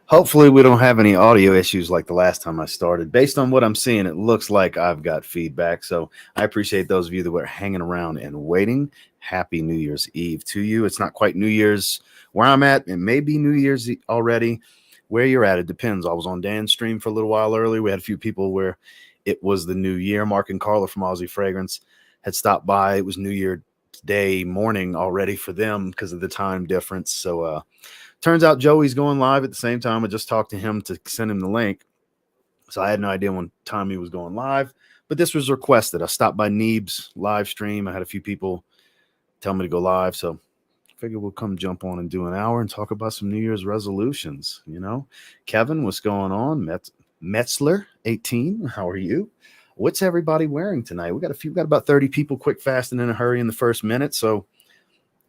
Hopefully, we don't have any audio issues like the last time I started. Based on what I'm seeing, it looks like I've got feedback. So I appreciate those of you that were hanging around and waiting. Happy New Year's Eve to you. It's not quite New Year's where I'm at. It may be New Year's already. Where you're at, it depends. I was on Dan's stream for a little while earlier. We had a few people where it was the new year. Mark and Carla from Aussie Fragrance had stopped by. It was New Year Day morning already for them because of the time difference. So, turns out Joey's going live at the same time. I just talked to him to send him the link. So I had no idea when time he was going live, but this was requested. I stopped by Neeb's live stream. I had a few people tell me to go live. So I figured we'll come jump on and do an hour and talk about some New Year's resolutions. You know, Kevin, what's going on? Metzler 18. How are you? What's everybody wearing tonight? We got about 30 people quick, fast, and in a hurry in the first minute. So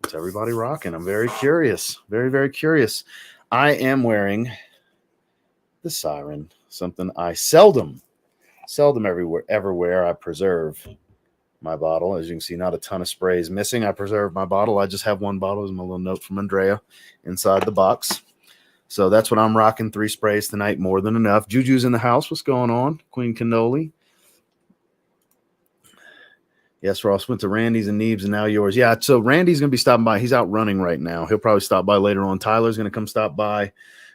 what's everybody rocking? I'm very curious. Very, very curious. I am wearing the Siren, something I seldom ever wear. I preserve my bottle. As you can see, not a ton of sprays missing. I preserve my bottle. I just have one bottle. There's my little note from Andrea inside the box. So that's what I'm rocking. 3 sprays tonight, more than enough. Juju's in the house. What's going on? Queen Cannoli. Yes, Ross went to Randy's and Neeb's and now yours. Yeah, so Randy's going to be stopping by. He's out running right now. He'll probably stop by later on. Tyler's going to come stop by.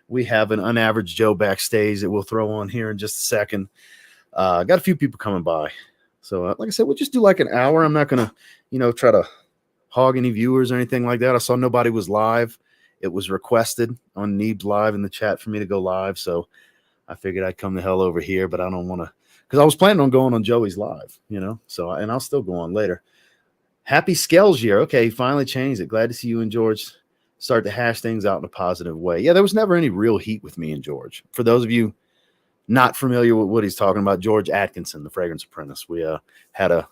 We have an unaverage Joe backstage that we'll throw on here in just a second. Got a few people coming by. So, like I said, we'll just do like an hour. I'm not going to, try to hog any viewers or anything like that. I saw nobody was live. It was requested on Neeb's live in the chat for me to go live. So I figured I'd come the hell over here, but I don't want to. Because I was planning on going on Joey's live, so, and I'll still go on later. Happy Scales year. Okay, he finally changed it. Glad to see you and George start to hash things out in a positive way. Yeah, there was never any real heat with me and George. For those of you not familiar with what he's talking about, George Atkinson, the Fragrance Apprentice, we had a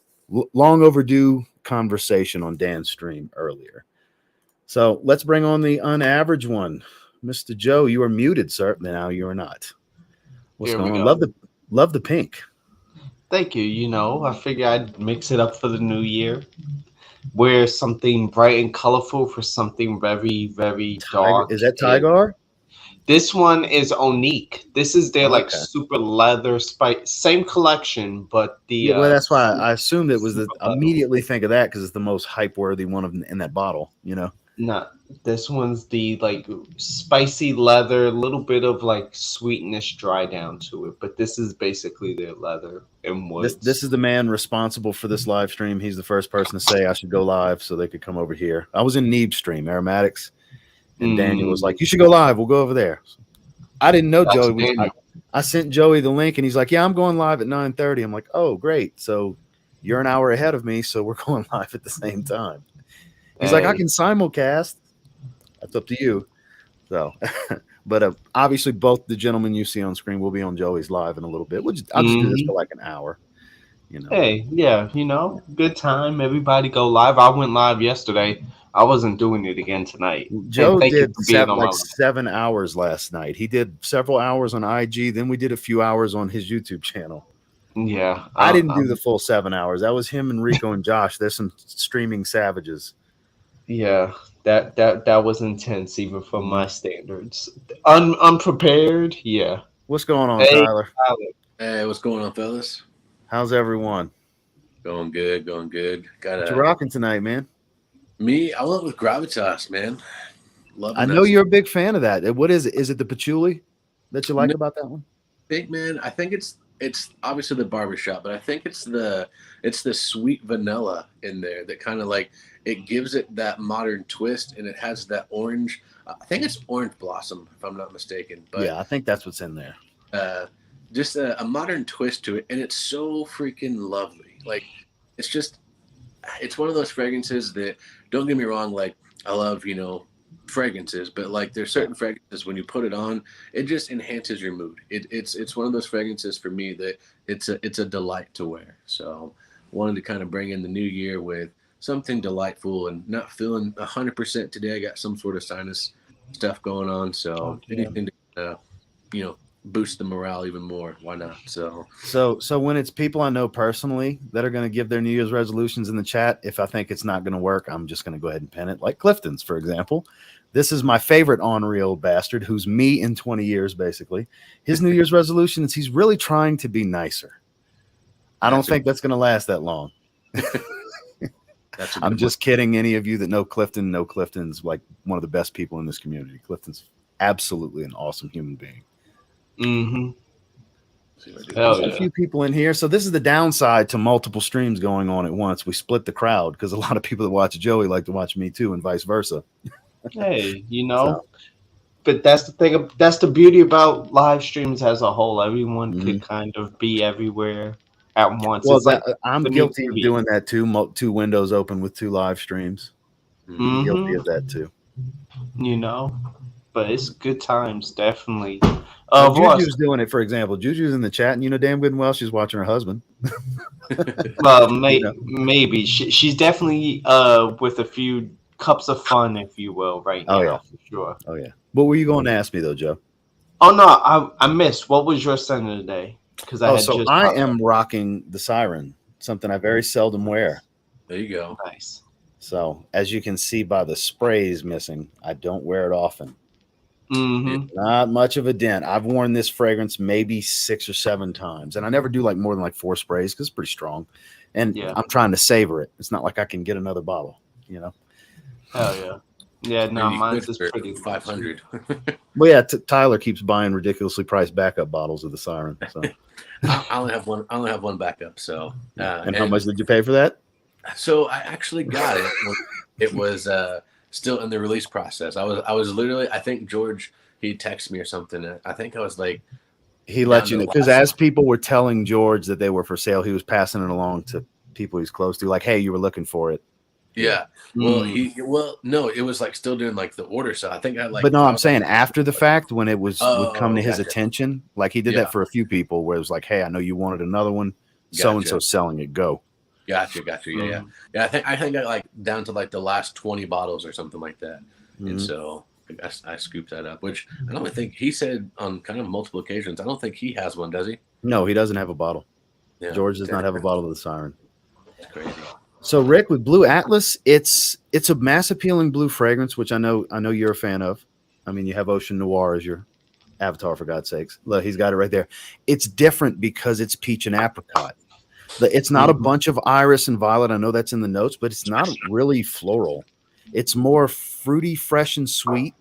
long overdue conversation on Dan's stream earlier. So let's bring on the unaverage one. Mr. Joe, you are muted, sir. Now you are not. What's going on? Love the pink. Thank you. I figure I'd mix it up for the new year. Wear something bright and colorful for something very, very dark. Is that Tigar? This one is Onique. This is their super leather spice. Same collection, but the well, that's why I assumed it was immediately think of that because it's the most hype worthy one in that bottle. No, this one's the spicy leather, a little bit of sweetness dry down to it, but this is basically their leather and woods. This is the man responsible for this live stream. He's the first person to say I should go live so they could come over here. I was in Neeb's stream, Aromatics, and Daniel was like, "You should go live. We'll go over there." I didn't know Joey. I sent Joey the link, and he's like, "Yeah, I'm going live at 9:30." I'm like, "Oh, great! So you're an hour ahead of me, so we're going live at the same time." He's like, I can simulcast. That's up to you. So, but obviously, both the gentlemen you see on screen will be on Joey's live in a little bit. I'll just do this for like an hour. Hey, yeah, good time. Everybody go live. I went live yesterday. I wasn't doing it again tonight. Joe did 7 hours last night. He did several hours on IG. Then we did a few hours on his YouTube channel. Yeah, I didn't do the full 7 hours. That was him and Rico and Josh. There's some streaming savages. Yeah, that was intense, even for my standards. Unprepared, yeah. What's going on, Tyler? Hey, what's going on, fellas? How's everyone? Going good. What you rocking tonight, man? Me, I went with Gravitas, man. I know you're a big fan of that. What is it? Is it the patchouli that you like about that one? I think it's obviously the barbershop, but I think it's the sweet vanilla in there that kind of it gives it that modern twist, and it has that orange. I think it's orange blossom, if I'm not mistaken. But yeah, I think that's what's in there. Just a modern twist to it, and it's so freaking lovely. It's one of those fragrances that, don't get me wrong, I love, fragrances, but there's certain fragrances when you put it on, it just enhances your mood. It's one of those fragrances for me that it's a delight to wear. So wanted to kind of bring in the new year with something delightful, and not feeling 100% today. I got some sort of sinus stuff going on, so anything to boost the morale even more. Why not? So when it's people I know personally that are going to give their New Year's resolutions in the chat, if I think it's not going to work, I'm just going to go ahead and pin it. Like Clifton's, for example. This is my favorite ornery old bastard, who's me in 20 years, basically. His New Year's resolution is he's really trying to be nicer. I don't think that's going to last that long. I'm just kidding. Any of you that know Clifton know Clifton's like one of the best people in this community. Clifton's absolutely an awesome human being. Mm-hmm. There's a few people in here. So this is the downside to multiple streams going on at once. We split the crowd because a lot of people that watch Joey like to watch me too, and vice versa. Hey, but that's the thing. That's the beauty about live streams as a whole. Everyone could kind of be everywhere at once. Well, I'm guilty of doing that too. 2 windows open with 2 live streams. I'm guilty of that too. But it's good times, definitely. Juju's doing it, for example. Juju's in the chat, and damn good and well she's watching her husband. Maybe she's definitely with a few cups of fun, if you will, right now. For sure. Oh yeah. What were you going to ask me though, Joe? Oh no, I missed. What was your center today? Because I am rocking the Siren, something I very seldom wear. There you go. Nice. So as you can see by the sprays missing, I don't wear it often. Not much of a dent. I've worn this fragrance maybe 6 or 7 times, and I never do like more than like 4 sprays because it's pretty strong. And I'm trying to savor it. It's not like I can get another bottle, Hell yeah. Yeah, no, mine's just pretty 500. Well, yeah, Tyler keeps buying ridiculously priced backup bottles of the Siren. So I only have one. I only have one backup. So and how much did you pay for that? So I actually got it. It was still in the release process. I was literally. I think George he texted me or something. I think I was like, he let you know because as people were telling George that they were for sale, he was passing it along to people he's close to, like, hey, you were looking for it. Yeah. Well, no, it was like still doing like the order. So I think I like. But no, I'm saying after the fact when it was would come to his attention, like he did that for a few people where it was like, hey, I know you wanted another one. So and so selling it. Go. Gotcha. Yeah. I think I like down to like the last 20 bottles or something like that. And so I scooped that up, which I don't think he said on kind of multiple occasions. I don't think he has one, does he? No, he doesn't have a bottle. Yeah, George does not have a bottle of the Siren. That's crazy. So Rick, with Blue Atlas, it's a mass appealing blue fragrance, which I know you're a fan of. I mean, you have Ocean Noir as your avatar, for God's sakes. Look, he's got it right there. It's different because it's peach and apricot. It's not a bunch of iris and violet. I know that's in the notes, but it's not really floral. It's more fruity, fresh, and sweet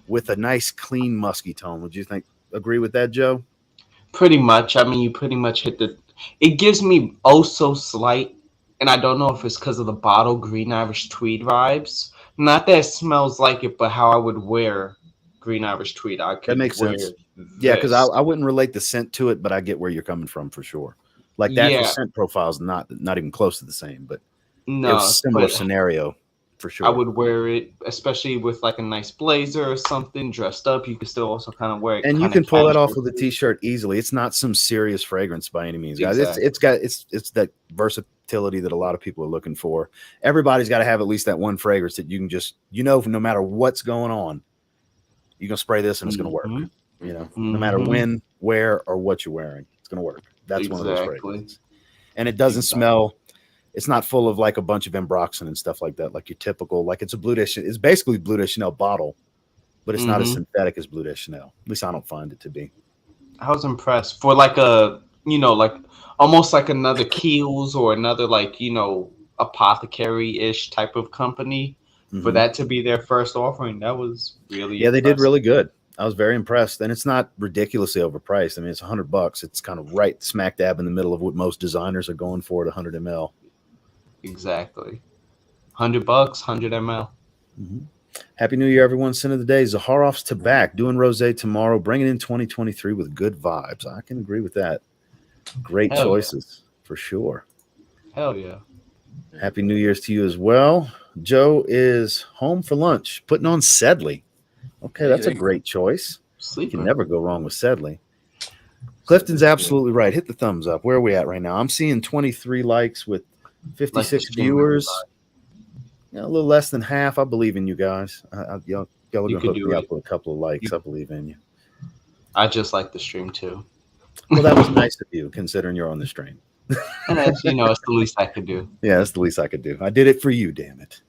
with a nice, clean, musky tone. Would you agree with that, Joe? Pretty much. I mean, you pretty much hit it gives me so slight. And I don't know if it's because of the bottle Green Irish Tweed vibes. Not that it smells like it, but how I would wear Green Irish Tweed. That makes sense. Yeah, because I wouldn't relate the scent to it, but I get where you're coming from for sure. Like that scent profile is not even close to the same, but no, it's a similar scenario for sure. I would wear it, especially with like a nice blazer or something dressed up. You could still also kind of wear it. And you can pull that off with a t-shirt easily. It's not some serious fragrance by any means, guys. Exactly. It's that versatility that a lot of people are looking for. Everybody's got to have at least that one fragrance that you can just, no matter what's going on, you can spray this and it's going to work. No matter when, where, or what you're wearing, it's going to work. That's one of those fragrances. And it doesn't smell. It's not full of like a bunch of ambroxan and stuff like that, like your typical, like it's a Bleu de Chanel. It's basically Bleu de Chanel bottle, but it's not as synthetic as Bleu de Chanel. At least I don't find it to be. I was impressed for like a, like almost like another Kiehl's or another like, apothecary-ish type of company. For that to be their first offering, that was really impressive. They did really good. I was very impressed, and it's not ridiculously overpriced. I mean, it's $100. It's kind of right smack dab in the middle of what most designers are going for at 100 ml. Exactly, $100, 100 ml. Happy New Year, everyone! Scent of the day: Zaharoff's Tobacco, doing rosé tomorrow, bringing in 2023 with good vibes. I can agree with that. Great choices for sure. Hell yeah! Happy New Year's to you as well. Joe is home for lunch, putting on Sedley. Okay, that's a great choice. You can never go wrong with Sedley. Clifton's absolutely right. Hit the thumbs up. Where are we at right now? I'm seeing 23 likes with 56 viewers. A little less than half. I believe in you guys. Y'all are going to hook me up with a couple of likes. I believe in you. I just like the stream too. Well, that was nice of you, considering you're on the stream. And that's, it's the least I could do. Yeah, that's the least I could do. I did it for you, damn it.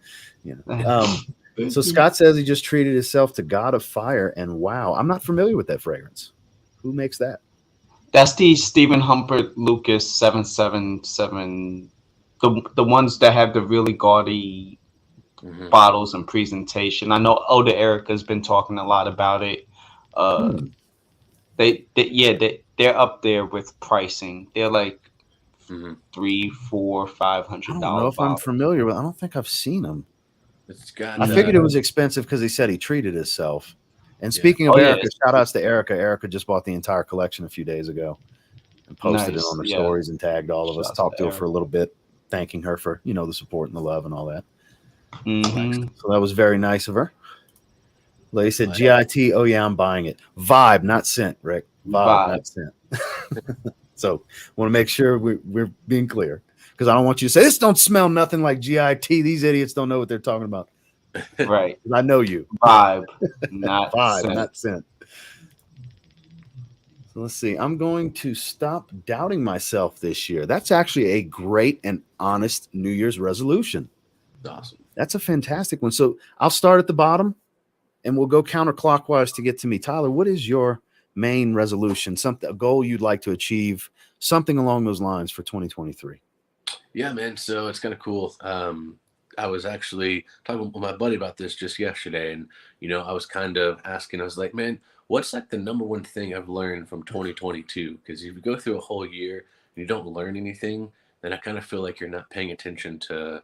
So Scott says he just treated himself to God of Fire, and wow, I'm not familiar with that fragrance. Who makes that? That's the Stephen Humphrey Lucas 777. The ones that have the really gaudy bottles and presentation. I know Oda Erica's been talking a lot about it. They're up there with pricing. They're like $300, $400, $500. I don't know if I'm familiar with. I don't think I've seen them. It's got. I figured it was expensive because he said he treated himself. And speaking of Erica, shout outs to Erica. Erica just bought the entire collection a few days ago and posted it on her stories and tagged all of us. Talked to her for a little bit, thanking her for the support and the love and all that. So that was very nice of her. Lady said GIT. Oh yeah, I'm buying it. Vibe, not scent, Rick. Vibe. Not scent. So want to make sure we're being clear, because I don't want you to say this don't smell nothing like GIT. These idiots don't know what they're talking about. Right. I know you. Vibe, not vibe, scent. not scent. So let's see. I'm going to stop doubting myself this year. That's actually a great and honest New Year's resolution. Awesome. That's a fantastic one. So I'll start at the bottom and we'll go counterclockwise to get to me. Tyler, what is your main resolution? A goal you'd like to achieve, something along those lines for 2023? Yeah, man. So it's kind of cool. I was actually talking with my buddy about this just yesterday, and I was kind of asking. I was like, man, what's like the number one thing I've learned from 2022? Because if you go through a whole year and you don't learn anything, then I kind of feel like you're not paying attention to,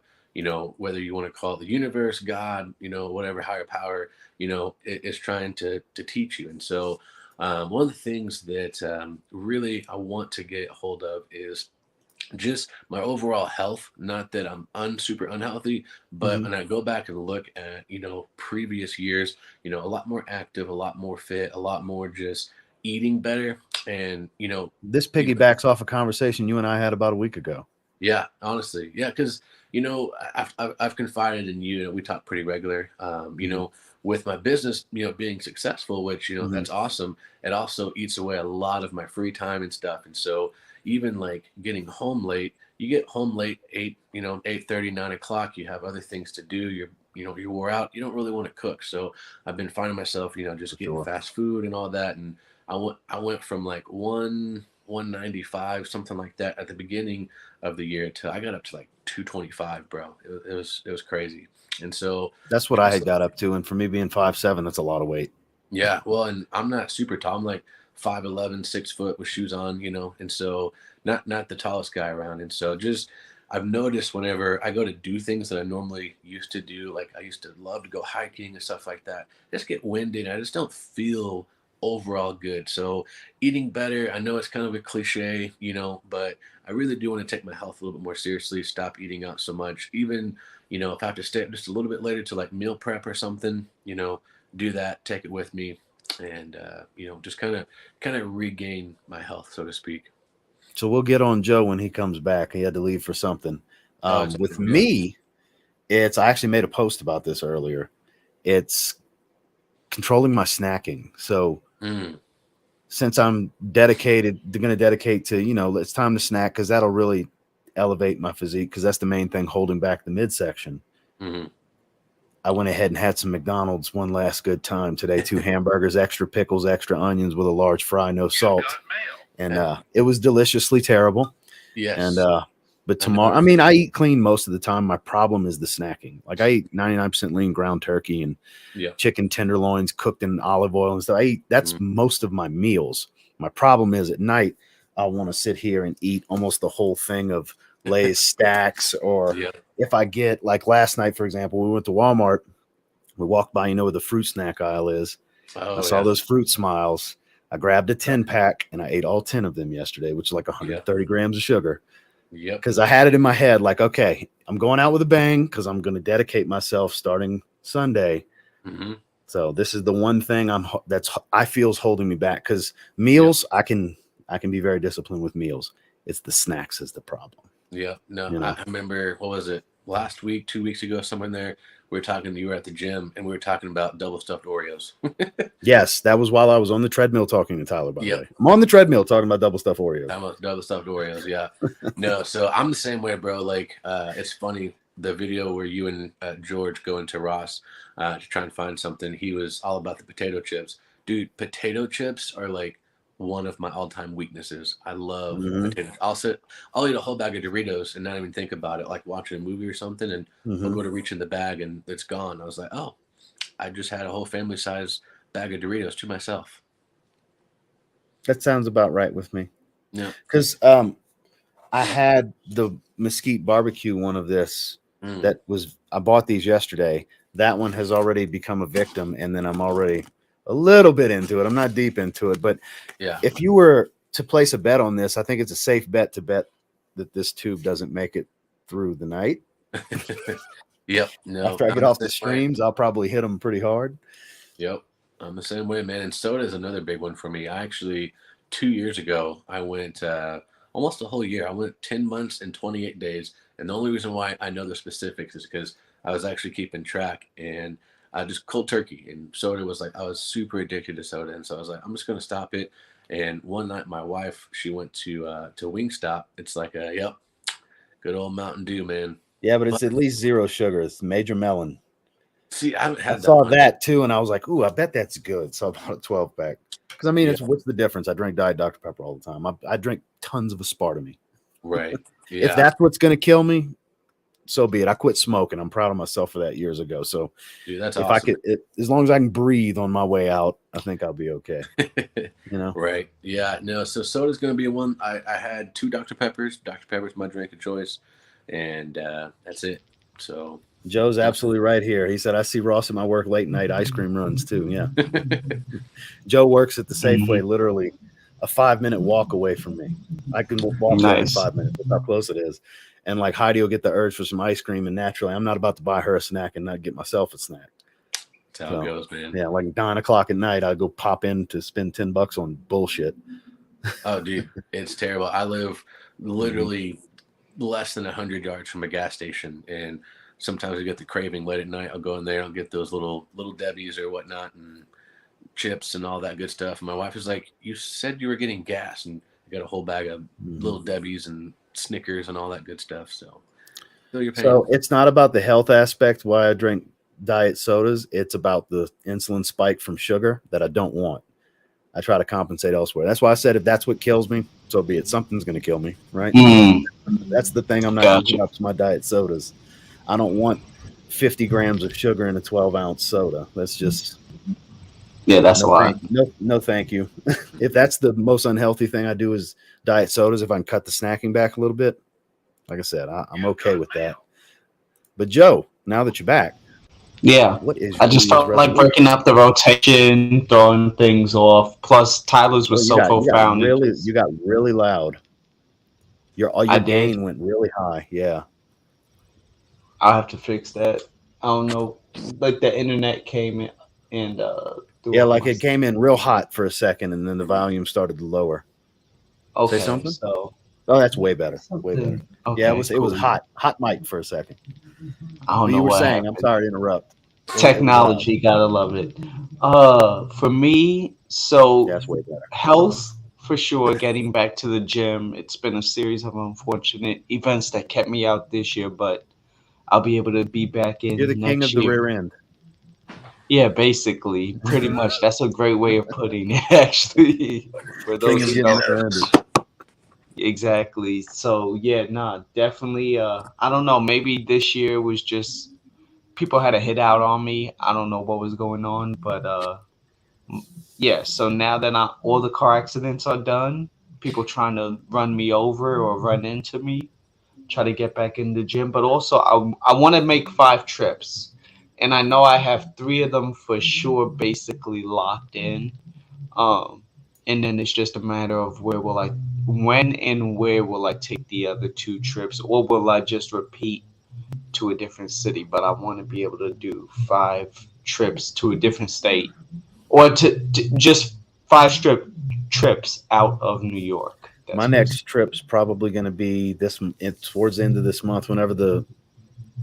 whether you want to call it the universe, God, whatever higher power, is trying to teach you. And so one of the things that really I want to get a hold of is just my overall health. Not that I'm super unhealthy, but when I go back and look at previous years, a lot more active, a lot more fit, a lot more just eating better. And this piggybacks off a conversation you and I had about a week ago. Yeah, honestly, yeah, because I've confided in you. We talk pretty regular. With my business, being successful, which that's awesome. It also eats away a lot of my free time and stuff. And so even like getting home late, you get home late 8:30, 9 o'clock. You have other things to do. You're wore out. You don't really want to cook. So I've been finding myself, just getting fast food and all that. And I went from like 195, something like that at the beginning of the year to I got up to like 225, bro. It was crazy. And so that's what I had got up to. And for me being 5'7", that's a lot of weight. Yeah. Well, and I'm not super tall. I'm like 5'11", 6 foot with shoes on, and so not the tallest guy around. And so just I've noticed whenever I go to do things that I normally used to do, like I used to love to go hiking and stuff like that, I just get winded. I just don't feel overall good. So eating better, I know it's kind of a cliche, but I really do want to take my health a little bit more seriously, stop eating out so much. Even, if I have to stay up just a little bit later to like meal prep or something, do that, take it with me, and just kind of regain my health, so to speak. So we'll get on Joe when he comes back. He had to leave for something. With me, I actually made a post about this earlier. It's controlling my snacking. So since I'm going to dedicate to, it's time to snack, because that'll really elevate my physique, because that's the main thing holding back the midsection. I went ahead and had some McDonald's one last good time today. 2 hamburgers, extra pickles, extra onions with a large fry, no salt. And it was deliciously terrible. Yes. And but tomorrow, I eat clean most of the time. My problem is the snacking. Like I eat 99% lean ground turkey and chicken tenderloins cooked in olive oil and stuff. That's most of my meals. My problem is at night, I want to sit here and eat almost the whole thing of Lay's stacks, or if I get, like last night, for example, we went to Walmart. We walked by, where the fruit snack aisle is. I saw those fruit smiles. I grabbed a 10-pack and I ate all 10 of them yesterday, which is like 130 grams of sugar. Because I had it in my head, like, okay, I'm going out with a bang because I'm going to dedicate myself starting Sunday. So this is the one thing I feel is holding me back, because meals, I can be very disciplined with meals. It's the snacks is the problem. Yeah, no, I remember, what was it? last week, 2 weeks ago, somewhere in there, we were talking. You were at the gym, and we were talking about double stuffed Oreos. Yes, that was while I was on the treadmill talking to Tyler. By the Yep. way, I'm on the treadmill talking about double stuffed Oreos. Double stuffed Oreos, yeah. No, so I'm the same way, bro. Like, it's funny, the video where you and George go into Ross to try and find something. He was all about the potato chips. Dude, potato chips are like one of my all-time weaknesses. I love potatoes. I'll eat a whole bag of Doritos and not even think about it, like watching a movie or something, and I'll go to reach in the bag and it's gone. I was like, oh, I just had a whole family size bag of Doritos to myself. That sounds about right with me. Yeah. Because I had the mesquite barbecue one of this that was, I bought these yesterday. That one has already become a victim, and then I'm already a little bit into it. I'm not deep into it, but yeah, if you were to place a bet on this, I think it's a safe bet to bet that this tube doesn't make it through the night. Yep. No. After I get off the streams, I'll probably hit them pretty hard. Yep. I'm the same way, man. And soda is another big one for me. I actually, 2 years ago, I went almost a whole year. I went 10 months and 28 days. And the only reason why I know the specifics is because I was actually keeping track, and I just cold turkey. And soda was like, I was super addicted to soda. And so I was like, I'm just going to stop it. And one night, my wife, she went to Wingstop. It's like yep, good old Mountain Dew, man. Yeah, but it's at least zero sugar. It's Major Melon. See, I haven't had that. I saw that too, and I was like, ooh, I bet that's good. So I bought a 12 pack. Because I mean, it's what's the difference? I drink Diet Dr. Pepper all the time. I drink tons of aspartame. Right. Yeah. If that's what's going to kill me, so be it. I quit smoking. I'm proud of myself for that years ago. So dude, that's if awesome. I could, as long as I can breathe on my way out, I think I'll be okay. You know? Right. Yeah. No. So soda's going to be one. I had 2 Dr. Peppers. Dr. Pepper's my drink of choice, and that's it. So Joe's absolutely right here. He said, I see Ross at my work late night ice cream runs too. Yeah. Joe works at the Safeway, literally a 5-minute walk away from me. I can walk there in 5 minutes. That's how close it is. And like Heidi will get the urge for some ice cream, and naturally, I'm not about to buy her a snack and not get myself a snack. That's how it goes, man. Yeah, like 9 o'clock at night, I'll go pop in to spend $10 on bullshit. Oh, dude, it's terrible. I live literally less than 100 yards from a gas station, and sometimes I get the craving late at night. I'll go in there, I'll get those little Debbie's or whatnot, and chips and all that good stuff. And my wife is like, you said you were getting gas, and I got a whole bag of little Debbie's and Snickers and all that good stuff. So it's not about the health aspect why I drink diet sodas. It's about the insulin spike from sugar that I don't want. I try to compensate elsewhere. That's why I said if that's what kills me, so be it. Something's going to kill me, right? That's the thing I'm not giving up to my diet sodas. I don't want 50 grams of sugar in a 12-ounce soda. That's just... Yeah, that's a lot. No, thank you. If that's the most unhealthy thing I do is diet sodas, if I can cut the snacking back a little bit, like I said, I'm okay with that. But Joe, now that you're back, what is I just felt like breaking up the rotation, throwing things off. Plus, Tyler's was so profound. You got really loud. Your gain went really high. Yeah, I'll have to fix that. I don't know. Like the internet came in and like it came in real hot for a second, and then the volume started to lower. Okay, say something. So that's way better. Way better. Okay, yeah, it was hot mic for a second. I don't know you were what saying. happened. I'm sorry to interrupt. Technology, gotta love it. For me, so that's way better. Health for sure. Getting back to the gym, it's been a series of unfortunate events that kept me out this year, but I'll be able to be back in. You're the king of the rear end. Yeah, basically, pretty much. That's a great way of putting it, actually. For those who know. Exactly. So yeah, definitely. I don't know. Maybe this year was just people had a hit out on me. I don't know what was going on, but yeah. So now that all the car accidents are done, people trying to run me over or run into me, try to get back in the gym. But also, I want to make 5 trips. And I know I have 3 of them for sure, basically locked in. And then it's just a matter of when and where will I take the other 2 trips, or will I just repeat to a different city? But I want to be able to do 5 trips to a different state, or to just 5 trips out of New York. My next trip's probably going to be towards the end of this month, whenever the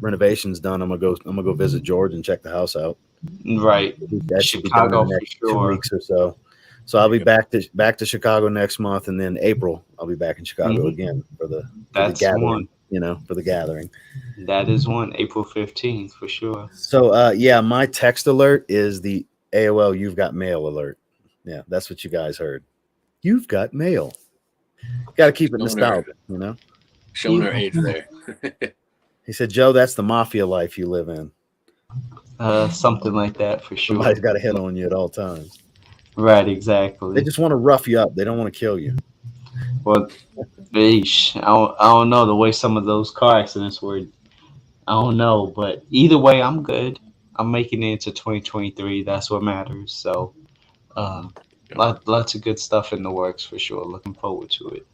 renovation's done, I'm gonna go visit George and check the house out. Right. That should be done in Chicago the for next two sure. weeks or so. So I'll There be you go. back to Chicago next month, and then April I'll be back in Chicago Hmm. again for the That's gathering. one. For the gathering. That is one. April 15th for sure. So yeah, my text alert is the AOL "You've got mail" alert. Yeah, that's what you guys heard. You've got mail. Got to keep it Showing her, nostalgic. showing her age there. He said, "Joe, that's the mafia life you live in. Something like that for sure. Somebody's got to hit on you at all times. Right, They exactly. just want to rough you up. They don't want to kill you." Well, eesh, I don't know the way some of those car accidents were. I don't know, but either way, I'm good. I'm making it into 2023. That's what matters. So, uh, lots of good stuff in the works for sure. Looking forward to it.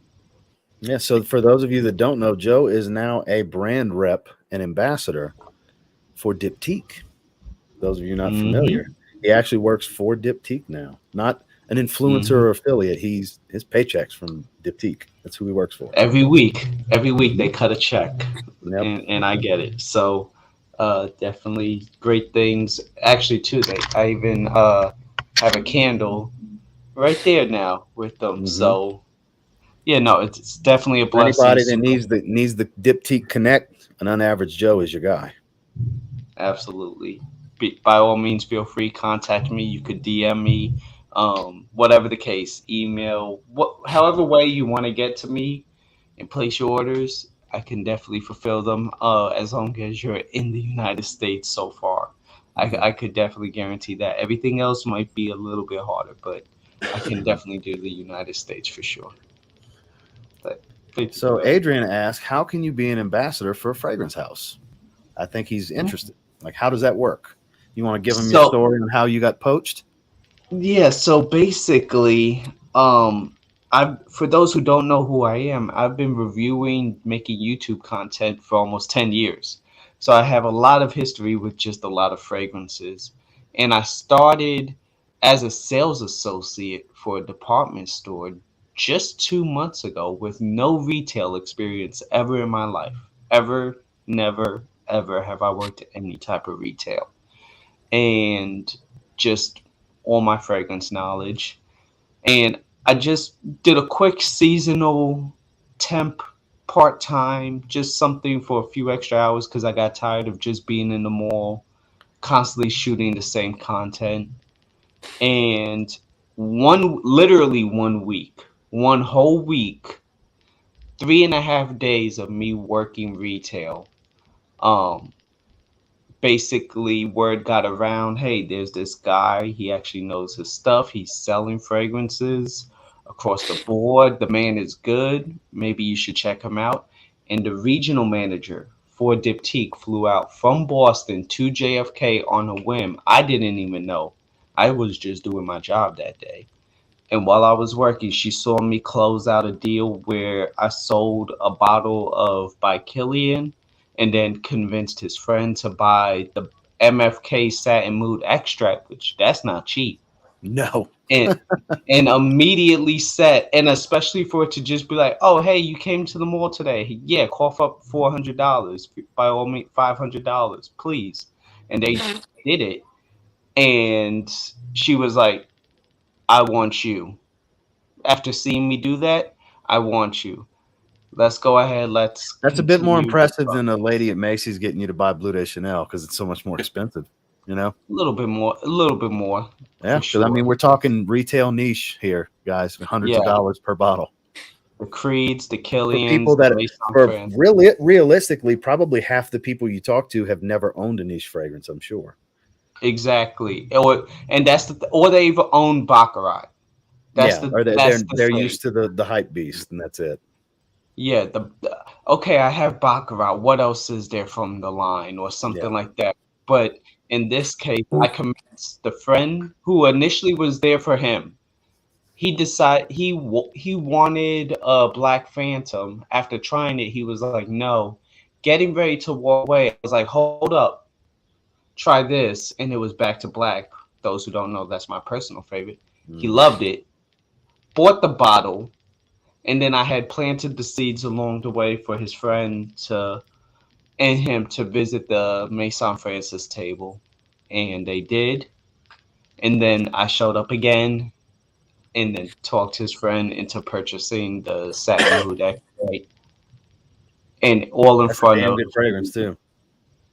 Yeah. So for those of you that don't know, Joe is now a brand rep and ambassador for Diptyque. Those of you not familiar, Hmm. he actually works for Diptyque now, not an influencer Hmm. or affiliate. His paychecks from Diptyque. That's who he works for. Every week they cut a check, Yep. and I get it. So, definitely great things. Actually, too, I even have a candle right there now with them. Hmm. So, yeah, no, it's definitely a For blessing. anybody that Super, needs the Diptyque Connect, an unaverage Joe is your guy. absolutely. By all means, feel free contact me. You could DM me, whatever the case, email, however way you want to get to me and place your orders. I can definitely fulfill them. As long as you're in the United States so far, I could definitely guarantee that. Everything else might be a little bit harder, but I can definitely do the United States for sure. But So Adrian asked, "How can you be an ambassador for a fragrance house?" I think he's interested. Like, how does that work? You want to give him your so story on how you got poached? yeah, so basically, I for those who don't know who I am, I've been reviewing, making YouTube content for almost 10 years. So I have a lot of history with just a lot of fragrances. And I started as a sales associate for a department store just 2 months ago with no retail experience ever in my life. Ever, never, ever have I worked any type of retail. And just all my fragrance knowledge. And I just did a quick seasonal temp part time, just something for a few extra hours because I got tired of just being in the mall, constantly shooting the same content. And literally 1 week, one whole week, 3.5 days of me working retail. Um, Basically word got around, hey, there's this guy, he actually knows his stuff, he's selling fragrances across the board, the man is good, maybe you should check him out. And the regional manager for Diptyque flew out from Boston to JFK on a whim. I didn't even know. I was just doing my job that day. And while I was working, she saw me close out a deal where I sold a bottle of by Killian and then convinced his friend to buy the MFK Satin Mood extract, which that's not cheap. No. And immediately said, and especially for it to just be like, oh hey, you came to the mall today. Yeah, cough up $400. By all means, $500, please. And they did it. And she was like, I want you. After seeing me do that, I want you. Let's go ahead. Let's That's a bit more continue the impressive than a lady at Macy's getting you to buy Blue de Chanel because it's so much more expensive, you know? a little bit more Yeah, for because I mean, sure. we're talking retail niche here, guys, hundreds of Yeah, dollars per bottle. the Creeds, the For people Killians, the that, Maison for France. really realistically, probably half the people you talk to have never owned a niche fragrance, I'm sure. Exactly. And that's or they've owned Baccarat. Yeah, or That's the they're thing. used to the hype beast, and that's it. Yeah, okay, I have Baccarat. What else is there from the line or Yeah. something like that? But in this case, I convinced the friend who initially was there for him. He wanted a Black Phantom. After trying it, he was like, no. Getting ready to walk away, I was like, hold up, try this, and it was Back to Black. Those who don't know, that's my personal favorite. He Mhm. loved it. Bought the bottle, and then I had planted the seeds along the way for his friend to and him to visit the Maison Francis table, and they did. And then I showed up again, and then talked his friend into purchasing the Satin Mood X-Ray, and all in That's a front damn of. good fragrance too.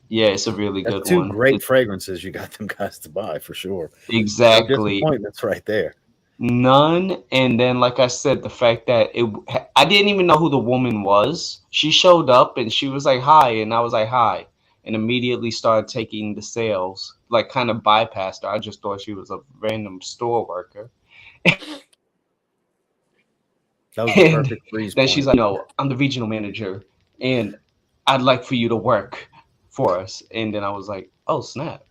Yeah, it's a really That's good two one. great fragrances you got them guys to buy for sure. No Exactly. disappointments right there. None. And then, like I said, the fact that I didn't even know who the woman was. She showed up and she was like, hi. And I was like, hi. And immediately started taking the sales, like kind of bypassed her. I just thought she was a random store worker. That was the And perfect freeze then point. she's like, no, I'm the regional manager and I'd like for you to work for us. And then I was like, oh, snap.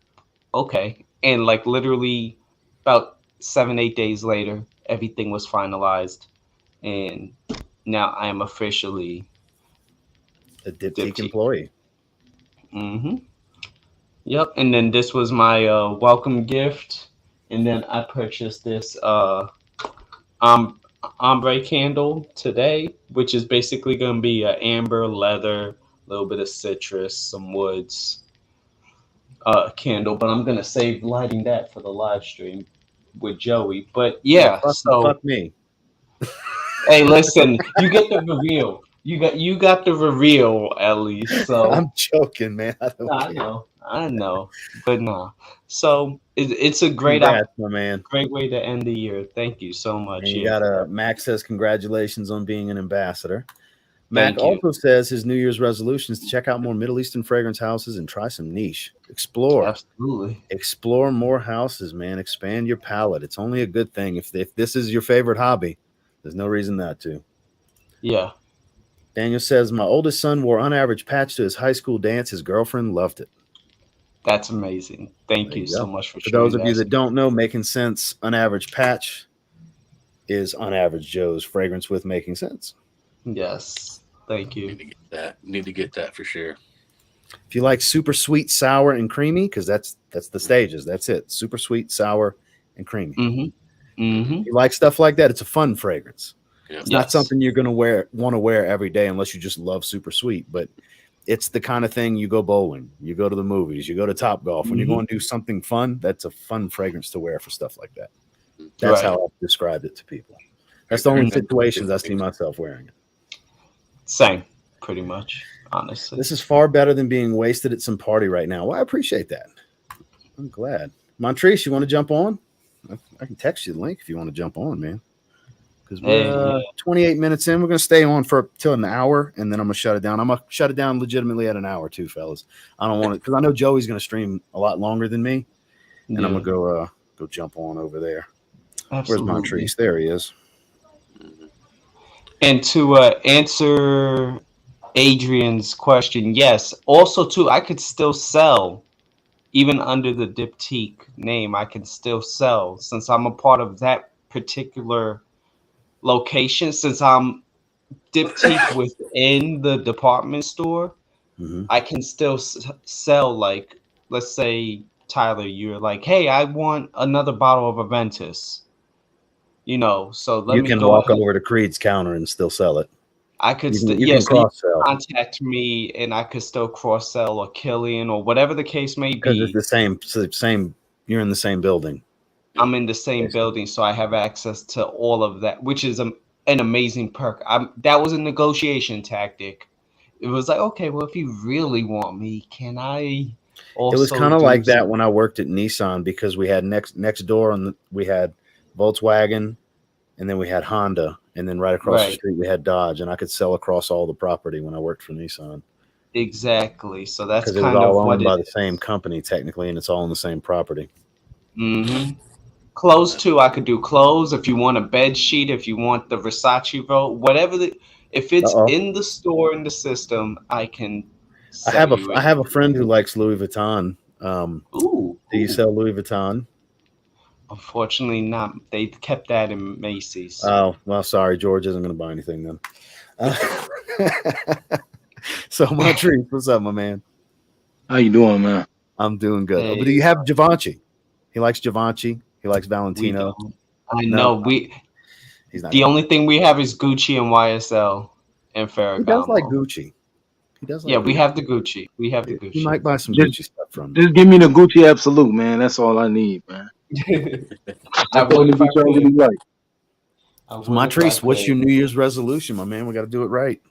Okay. And like literally about 7, 8 days later, everything was finalized. And now I am officially A diptyque Diptyque. employee. Mm-hmm. Yep. And then this was my welcome gift. And then I purchased this um, ombre candle today, which is basically going to be a amber, leather, a little bit of citrus, some woods candle. But I'm going to save lighting that for the live stream with Joey. But yeah, so fuck me. hey, listen, you get the reveal. You got the reveal at least. So I'm joking, man. I don't I care. know, but no. So it's a Congrats, my man. great way to end the year. Thank you so much. And you Yeah. got Mac says congratulations on being an ambassador. Mac Thank you. also says his New Year's resolution is to check out more Middle Eastern fragrance houses and try some niche. Absolutely. Explore more houses, man. Expand your palette. It's only a good thing. If this is your favorite hobby, there's no reason not to. Yeah. Daniel says, my oldest son wore unaverage patch to his high school dance. His girlfriend loved it. That's amazing. Thank There you you so go. much for For sharing those of you that don't know, Making Sense unaverage patch is unaverage Joe's fragrance with making sense. Yes. Thank you. Need to get that for sure. If you like super sweet, sour, and creamy, because that's the stages. That's it. Super sweet, sour, and creamy. Mm-hmm. Mm-hmm. If you like stuff like that, it's a fun fragrance. Yeah. It's not something you're gonna want to wear every day unless you just love super sweet, but it's the kind of thing you go bowling, you go to the movies, you go to Top Golf. When you're going to do something fun, that's a fun fragrance to wear for stuff like that. That's how I've described it to people. That's the only situations I see myself wearing it. Same, pretty much, honestly. This is far better than being wasted at some party right now. Well, I appreciate that. I'm glad. Montrese, you want to jump on? I can text you the link if you want to jump on, man. Because we're 28 minutes in. We're going to stay on till an hour, and then I'm going to shut it down. I'm going to shut it down legitimately at an hour too, fellas. I don't want it because I know Joey's going to stream a lot longer than me, and I'm going to go jump on over there. Absolutely. Where's Montrese? There he is. And to answer Adrian's question, yes. Also, too, I could still sell, even under the Diptyque name. I can still sell since I'm a part of that particular location. Since I'm Diptyque within the department store, I can still sell. Like, let's say Tyler, you're like, hey, I want another bottle of Aventus. You know, so let me can go walk ahead. over to Creed's counter and still sell it. I could still contact me, and I could still cross sell or Killian or whatever the case may be. Because it's the same. You're in the same building. I'm in the same building, so I have access to all of that, which is an amazing perk. That was a negotiation tactic. It was like, okay, well, if you really want me, can I? Also, it was kind of like that when I worked at Nissan because we had next door we had Volkswagen, and then we had Honda, and then right across the street we had Dodge, and I could sell across all the property when I worked for Nissan. Exactly. So that's because it was all owned by the same company technically, and it's all on the same property. Mm-hmm. Clothes too. I could do clothes if you want a bed sheet, if you want the Versace robe, whatever. If it's in the store in the system, I can. I have a friend who likes Louis Vuitton. Do you sell Louis Vuitton? Unfortunately, not. They kept that in Macy's. Oh well, sorry, George isn't going to buy anything then. So Montrese, what's up, my man? How you doing, man? I'm doing good. Hey. But do you have Givenchy? He likes Givenchy. He likes Valentino. I know. The only thing we have is Gucci and YSL and Ferragamo. He does like Gucci. He does like Yeah, we Gucci. have the Gucci. We have the He Gucci. might buy some Just- Gucci stuff from me. Just give me the Gucci Absolute, man. That's all I need, man. I I would if I be trying to could. get it right. I would So, if I Montrese, what's could. your New Year's resolution, my man? We got to do it right.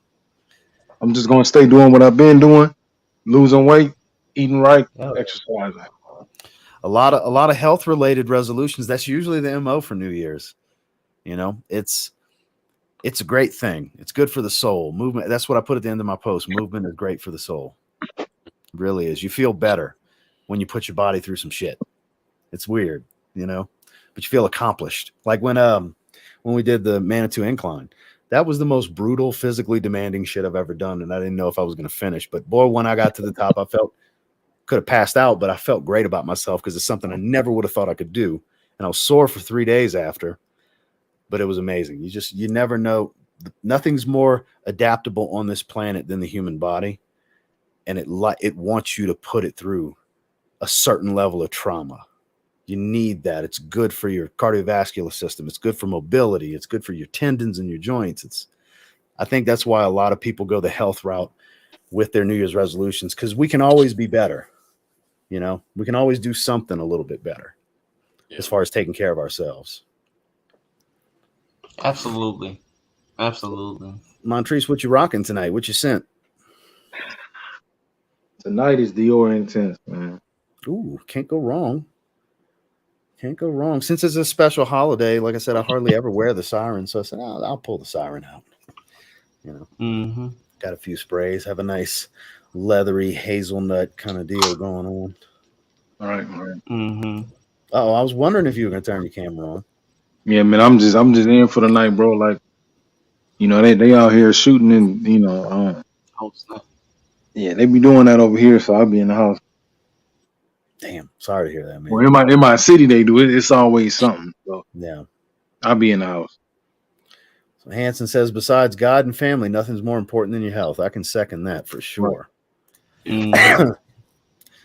I'm just gonna stay doing what I've been doing, losing weight, eating right, Oh, yeah. exercising. A lot of health related resolutions. That's usually the MO for New Year's. You know, it's a great thing. It's good for the soul. Movement. That's what I put at the end of my post. Movement is great for the soul. It really is. You feel better when you put your body through some shit. It's weird, you know, but you feel accomplished. Like when we did the Manitou Incline, that was the most brutal, physically demanding shit I've ever done, and I didn't know if I was going to finish. But boy, when I got to the top, I felt could have passed out, but I felt great about myself because it's something I never would have thought I could do, and I was sore for 3 days after. But it was amazing. You never know. Nothing's more adaptable on this planet than the human body, and it wants you to put it through a certain level of trauma. You need that. It's good for your cardiovascular system. It's good for mobility. It's good for your tendons and your joints. I think that's why a lot of people go the health route with their New Year's resolutions, because we can always be better. You know, we can always do something a little bit better as far as taking care of ourselves. Absolutely. Absolutely. Montrese, what you rocking tonight? What you sent? Tonight is Dior Intense, man. Ooh, can't go wrong. Can't go wrong. Since it's a special holiday, like I said, I hardly ever wear the siren, so I said I'll pull the siren out. You know, Mm-hmm. got a few sprays, have a nice leathery hazelnut kind of deal going on. All right. Mm-hmm. Oh, I was wondering if you were gonna turn your camera on. Yeah, man. I'm just in for the night, bro. Like, you know, they out here shooting and Hope so. yeah, they be doing that over here, so I'll be in the house. Damn, sorry to hear that, man. Well, in my city they do it. It's always something. So Yeah. I'll be in the house. So Hanson says, besides God and family, nothing's more important than your health. I can second that for sure. Mm-hmm.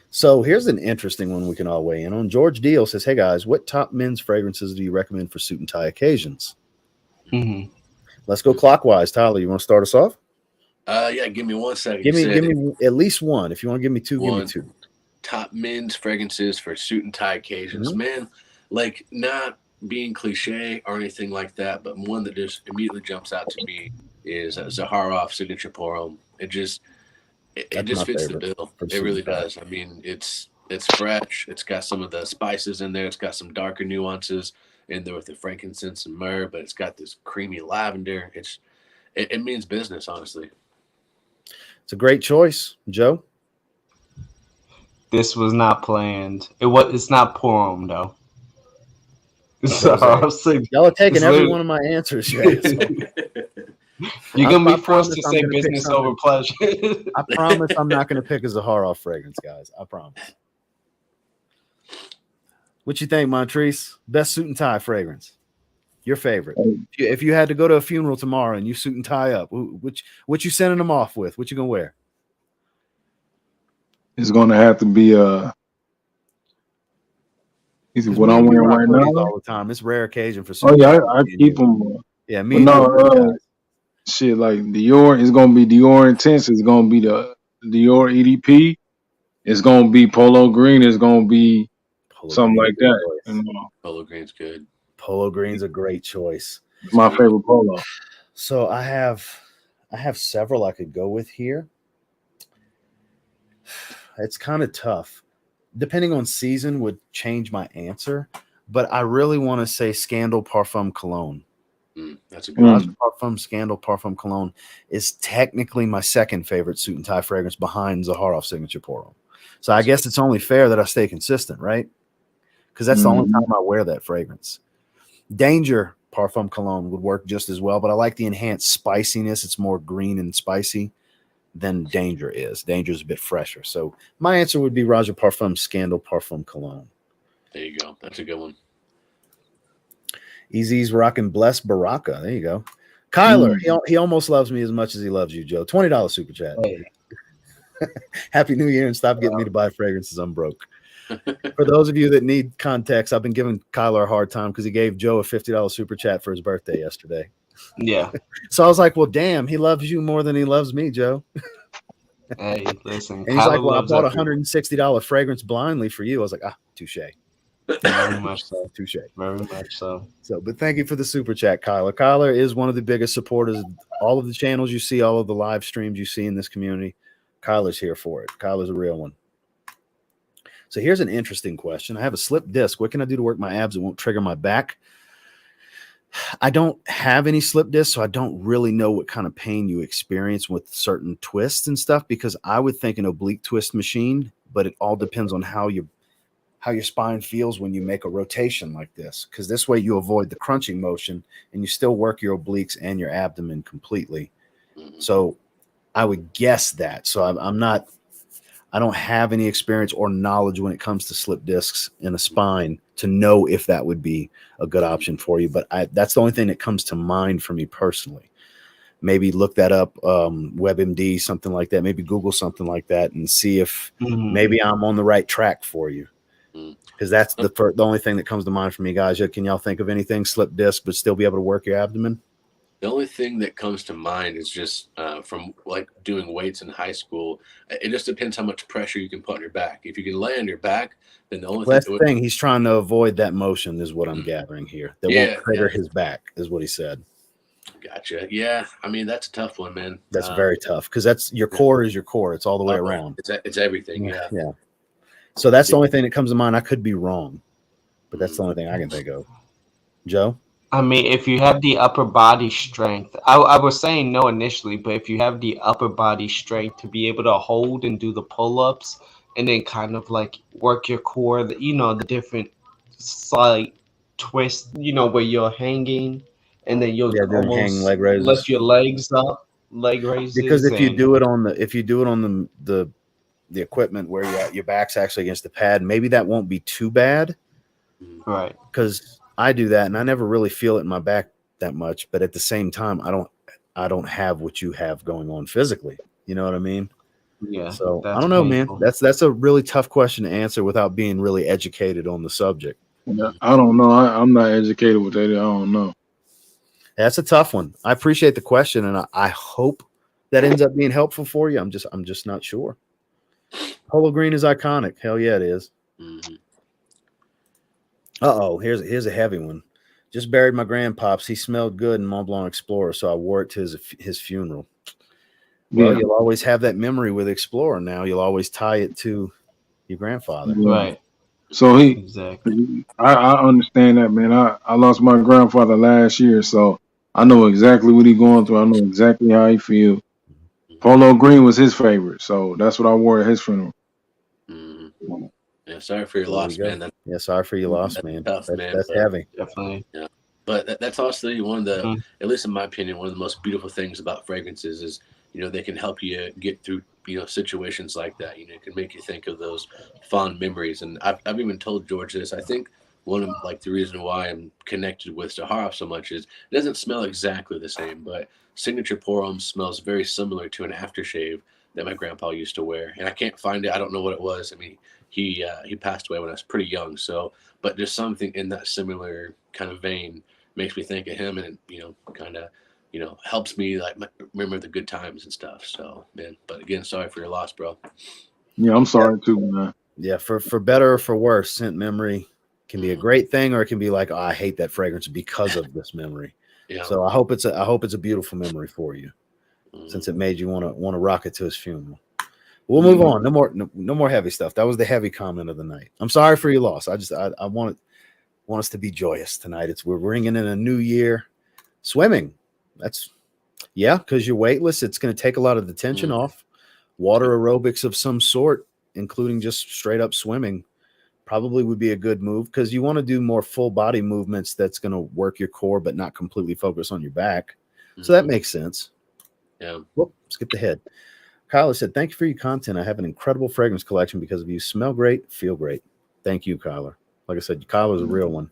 So here's an interesting one we can all weigh in on. George Deal says, hey guys, what top men's fragrances do you recommend for suit and tie occasions? Mm-hmm. Let's go clockwise. Tyler, you want to start us off? Yeah, give me 1 second. Give me at least one. If you want to give me two, give me two. Top men's fragrances for suit and tie occasions. Mm-hmm. Man, like not being cliche or anything like that, but one that just immediately jumps out to me is Zaharoff Signature Pour Homme. It just fits the bill. It really does. I mean, it's fresh. It's got some of the spices in there. It's got some darker nuances in there with the frankincense and myrrh, but it's got this creamy lavender. It means business, honestly. It's a great choice, Joe. This was not planned. It's not Pour Homme though. So y'all are taking every one of my answers. Yeah, so. You're gonna be forced to say business over pleasure. I promise I'm not gonna pick a Zaharoff fragrance, guys. I promise. What you think, Montrese? Best suit and tie fragrance? Your favorite? If you had to go to a funeral tomorrow and you suit and tie up, what you sending them off with? What you gonna wear? It's gonna have to be what I'm wearing right now all the time. It's a rare occasion for. Oh yeah, I keep them. Yeah, me. Shit, like Dior is gonna be Dior Intense. It's gonna be the Dior EDP. It's gonna be Polo Green. It's gonna be something like that. Polo Green's good. Polo Green's a great choice. It's my favorite polo. So I have several I could go with here. It's kind of tough. Depending on season would change my answer, but I really want to say Scandal Parfum Cologne. That's a good one. Parfum Scandal Parfum Cologne is technically my second favorite suit and tie fragrance behind Zaharoff Signature Pour Homme. So I guess it's only fair that I stay consistent, right? Because that's the only time I wear that fragrance. Danger Parfum Cologne would work just as well, but I like the enhanced spiciness. It's more green and spicy than Danger is. Danger is a bit fresher. So my answer would be Roger Parfum Scandal Parfum Cologne. There you go. That's a good one. Easy's rocking Bless Baraka. There you go. Kyler, he almost loves me as much as he loves you, Joe. $20 super chat. Hey. Happy New Year and stop getting me to buy fragrances. I'm broke. For those of you that need context, I've been giving Kyler a hard time because he gave Joe a $50 super chat for his birthday yesterday. Yeah. So I was like, well, damn, he loves you more than he loves me, Joe. Hey, listen, And he's Kyler like, well, I loves bought a everyone. $160 fragrance blindly for you. I was like, touche. Very much so. Touche. Very much so. So, but thank you for the super chat, Kyler. Kyler is one of the biggest supporters of all of the channels you see, all of the live streams you see in this community. Kyler's here for it. Kyler's a real one. So here's an interesting question. I have a slip disc. What can I do to work my abs? It won't trigger my back. I don't have any slip discs, so I don't really know what kind of pain you experience with certain twists and stuff, because I would think an oblique twist machine, but it all depends on how your spine feels when you make a rotation like this, because this way you avoid the crunching motion and you still work your obliques and your abdomen completely. So I would guess that. So I don't have any experience or knowledge when it comes to slip discs in a spine to know if that would be a good option for you. But that's the only thing that comes to mind for me personally. Maybe look that up, WebMD, something like that. Maybe Google something like that and see if maybe I'm on the right track for you. Because that's the only thing that comes to mind for me, guys. Can y'all think of anything slip disc but still be able to work your abdomen? The only thing that comes to mind is just from like doing weights in high school. It just depends how much pressure you can put on your back. If you can lay on your back, then the only thing he's trying to avoid that motion is what I'm gathering here. That won't trigger his back, is what he said. Gotcha. Yeah, I mean that's a tough one, man. That's very tough, because that's your core is your core. It's all the way around. It's everything. Yeah. So that's the only thing that comes to mind. I could be wrong, but that's the only thing I can think of. Joe? I mean, if you have the upper body strength, I was saying no initially, but if you have the upper body strength to be able to hold and do the pull-ups and then kind of like work your core, the different slight twist, where you're hanging and then you'll almost leg raises. lift your legs up, leg raises. Because if you do it on the equipment where your back's actually against the pad, maybe that won't be too bad. Right. Because I do that and I never really feel it in my back that much, but at the same time, I don't have what you have going on physically. You know what I mean? Yeah. So I don't know, painful, man. That's a really tough question to answer without being really educated on the subject. Yeah, I don't know. I'm not educated with that. I don't know. That's a tough one. I appreciate the question, and I hope that ends up being helpful for you. I'm just not sure. Polo green is iconic. Hell yeah, it is. Here's a heavy one. Just buried my grandpops. He smelled good in Mont Blanc Explorer, so I wore it to his funeral. Well, you'll always have that memory with Explorer now. You'll always tie it to your grandfather. Right. So I understand that, man. I lost my grandfather last year, so I know exactly what he's going through. I know exactly how he feels. Polo green was his favorite, so that's what I wore at his funeral. Yeah, sorry for your loss, man. Sorry for your loss, man. Tough, man. That's heavy. Definitely. Yeah. But that's also one of the, at least in my opinion, one of the most beautiful things about fragrances is, they can help you get through, situations like that. It can make you think of those fond memories. And I've even told George this. I think one of the reason why I'm connected with Zaharoff so much is it doesn't smell exactly the same, but Signature Pour Homme smells very similar to an aftershave that my grandpa used to wear. And I can't find it. I don't know what it was. I mean, he passed away when I was pretty young. So, but just something in that similar kind of vein makes me think of him, and kind of, helps me remember the good times and stuff. So, man, but again, sorry for your loss, bro. Yeah, I'm sorry too, man. Yeah, for better or for worse, scent memory can be a great thing, or it can be like, I hate that fragrance because of this memory. Yeah. So I hope it's a beautiful memory for you, since it made you want to rock it to his funeral. We'll move on. No more heavy stuff. That was the heavy comment of the night. I'm sorry for your loss. I want us to be joyous tonight. We're bringing in a new year. Swimming. Because you're weightless, it's going to take a lot of the tension off. Water aerobics of some sort, including just straight up swimming, probably would be a good move, because you want to do more full body movements that's going to work your core but not completely focus on your back. So that makes sense. Yeah. Whoop, skip the head. Kyler said, thank you for your content. I have an incredible fragrance collection because of you. Smell great, feel great. Thank you, Kyler. Like I said, Kyler's a real one.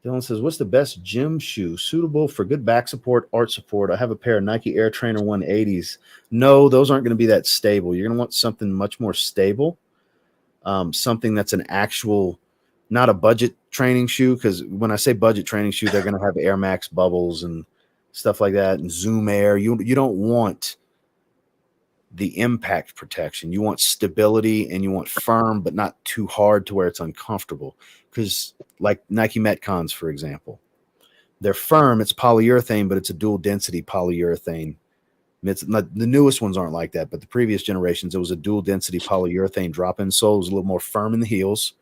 Dylan says, what's the best gym shoe suitable for good back support, art support? I have a pair of Nike Air Trainer 180s. No, those aren't going to be that stable. You're going to want something much more stable, something that's an actual, not a budget training shoe, because when I say budget training shoe, they're going to have Air Max bubbles and stuff like that and Zoom Air. You don't want the impact protection. You want stability and you want firm, but not too hard to where it's uncomfortable. Because like Nike Metcons, for example, they're firm. It's polyurethane, but it's a dual density polyurethane. It's not, the newest ones aren't like that, but the previous generations, it was a dual density polyurethane drop-in sole. It was a little more firm in the heels,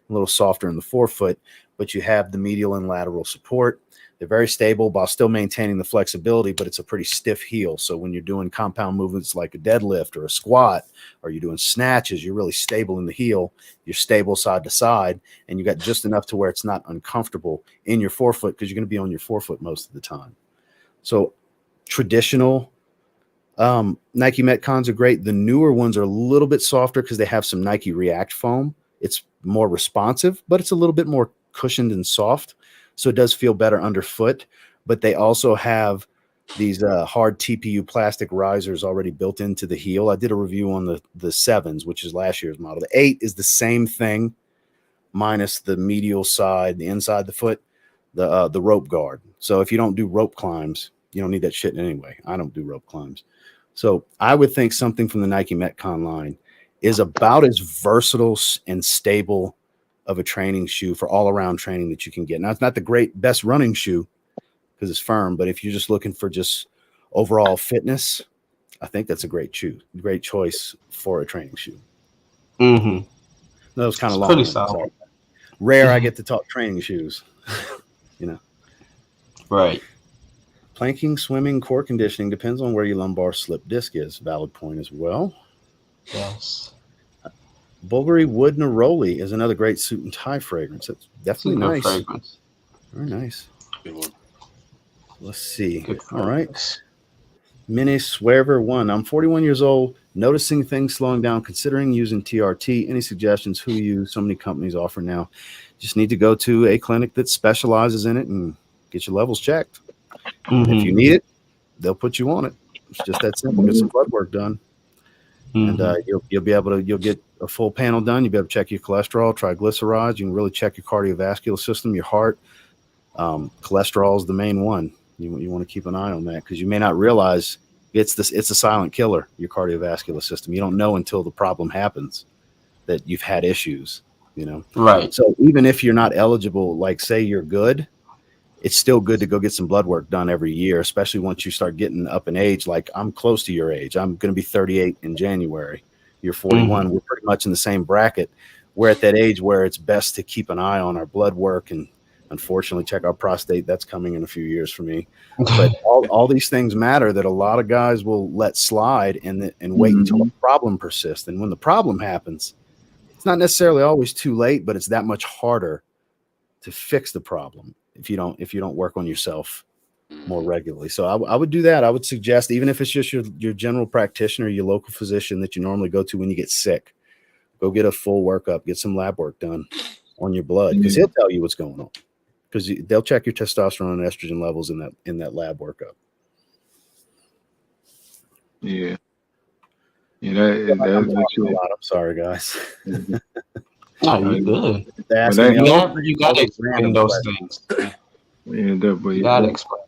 a little softer in the forefoot, but you have the medial and lateral support. They're very stable while still maintaining the flexibility, but it's a pretty stiff heel. So when you're doing compound movements like a deadlift or a squat, or you're doing snatches, you're really stable in the heel. You're stable side to side, and you got just enough to where it's not uncomfortable in your forefoot because you're going to be on your forefoot most of the time. So traditional Nike Metcons are great. The newer ones are a little bit softer because they have some Nike React foam. It's more responsive, but it's a little bit more cushioned and soft. So it does feel better underfoot, but they also have these hard TPU plastic risers already built into the heel. I did a review on the 7s, which is last year's model. The 8 is the same thing, minus the medial side, the inside the foot, the rope guard. So if you don't do rope climbs, you don't need that shit anyway. I don't do rope climbs. So I would think something from the Nike Metcon line is about as versatile and stable of a training shoe for all around training that you can get. Now, it's not the best running shoe because it's firm, but if you're just looking for just overall fitness, I think that's a great choice for a training shoe. Mm-hmm. That was kind of long. Pretty solid. Rare I get to talk training shoes, you know. Right. Planking, swimming, core conditioning depends on where your lumbar slip disc is. Valid point as well. Yes. Bulgari Wood Neroli is another great suit and tie fragrance. It's definitely nice. Fragrance. Very nice. Good one. Let's see. Good All right. Mini Swerver 1. I'm 41 years old, noticing things slowing down, considering using TRT. Any suggestions? Who use? So many companies offer now. Just need to go to a clinic that specializes in it and get your levels checked. And if you need it, they'll put you on it. It's just that simple. Get some blood work done. And you'll be able to, you'll get a full panel done. You'll be able to check your cholesterol, triglycerides. You can really check your cardiovascular system, your heart. Cholesterol is the main one. You want to keep an eye on that because you may not realize it's a silent killer, your cardiovascular system. You don't know until the problem happens that you've had issues, you know? Right. So even if you're not eligible, like say you're good, it's still good to go get some blood work done every year, especially once you start getting up in age. Like I'm close to your age. I'm going to be 38 in January. You're 41. We're pretty much in the same bracket. We're at that age where it's best to keep an eye on our blood work and unfortunately check our prostate. That's coming in a few years for me. But all these things matter that a lot of guys will let slide and wait until a problem persists. And when the problem happens, it's not necessarily always too late, but it's that much harder to fix the problem if you don't work on yourself more regularly. So I would do that. I would suggest, even if it's just your general practitioner, your local physician that you normally go to when you get sick, go get a full workup, get some lab work done on your blood because he'll tell you what's going on because they'll check your testosterone and estrogen levels in that lab workup. Yeah. Yeah, that's a lot. I'm sorry, guys. No, you're good. You got to explain those things. Yeah, but You got to explain.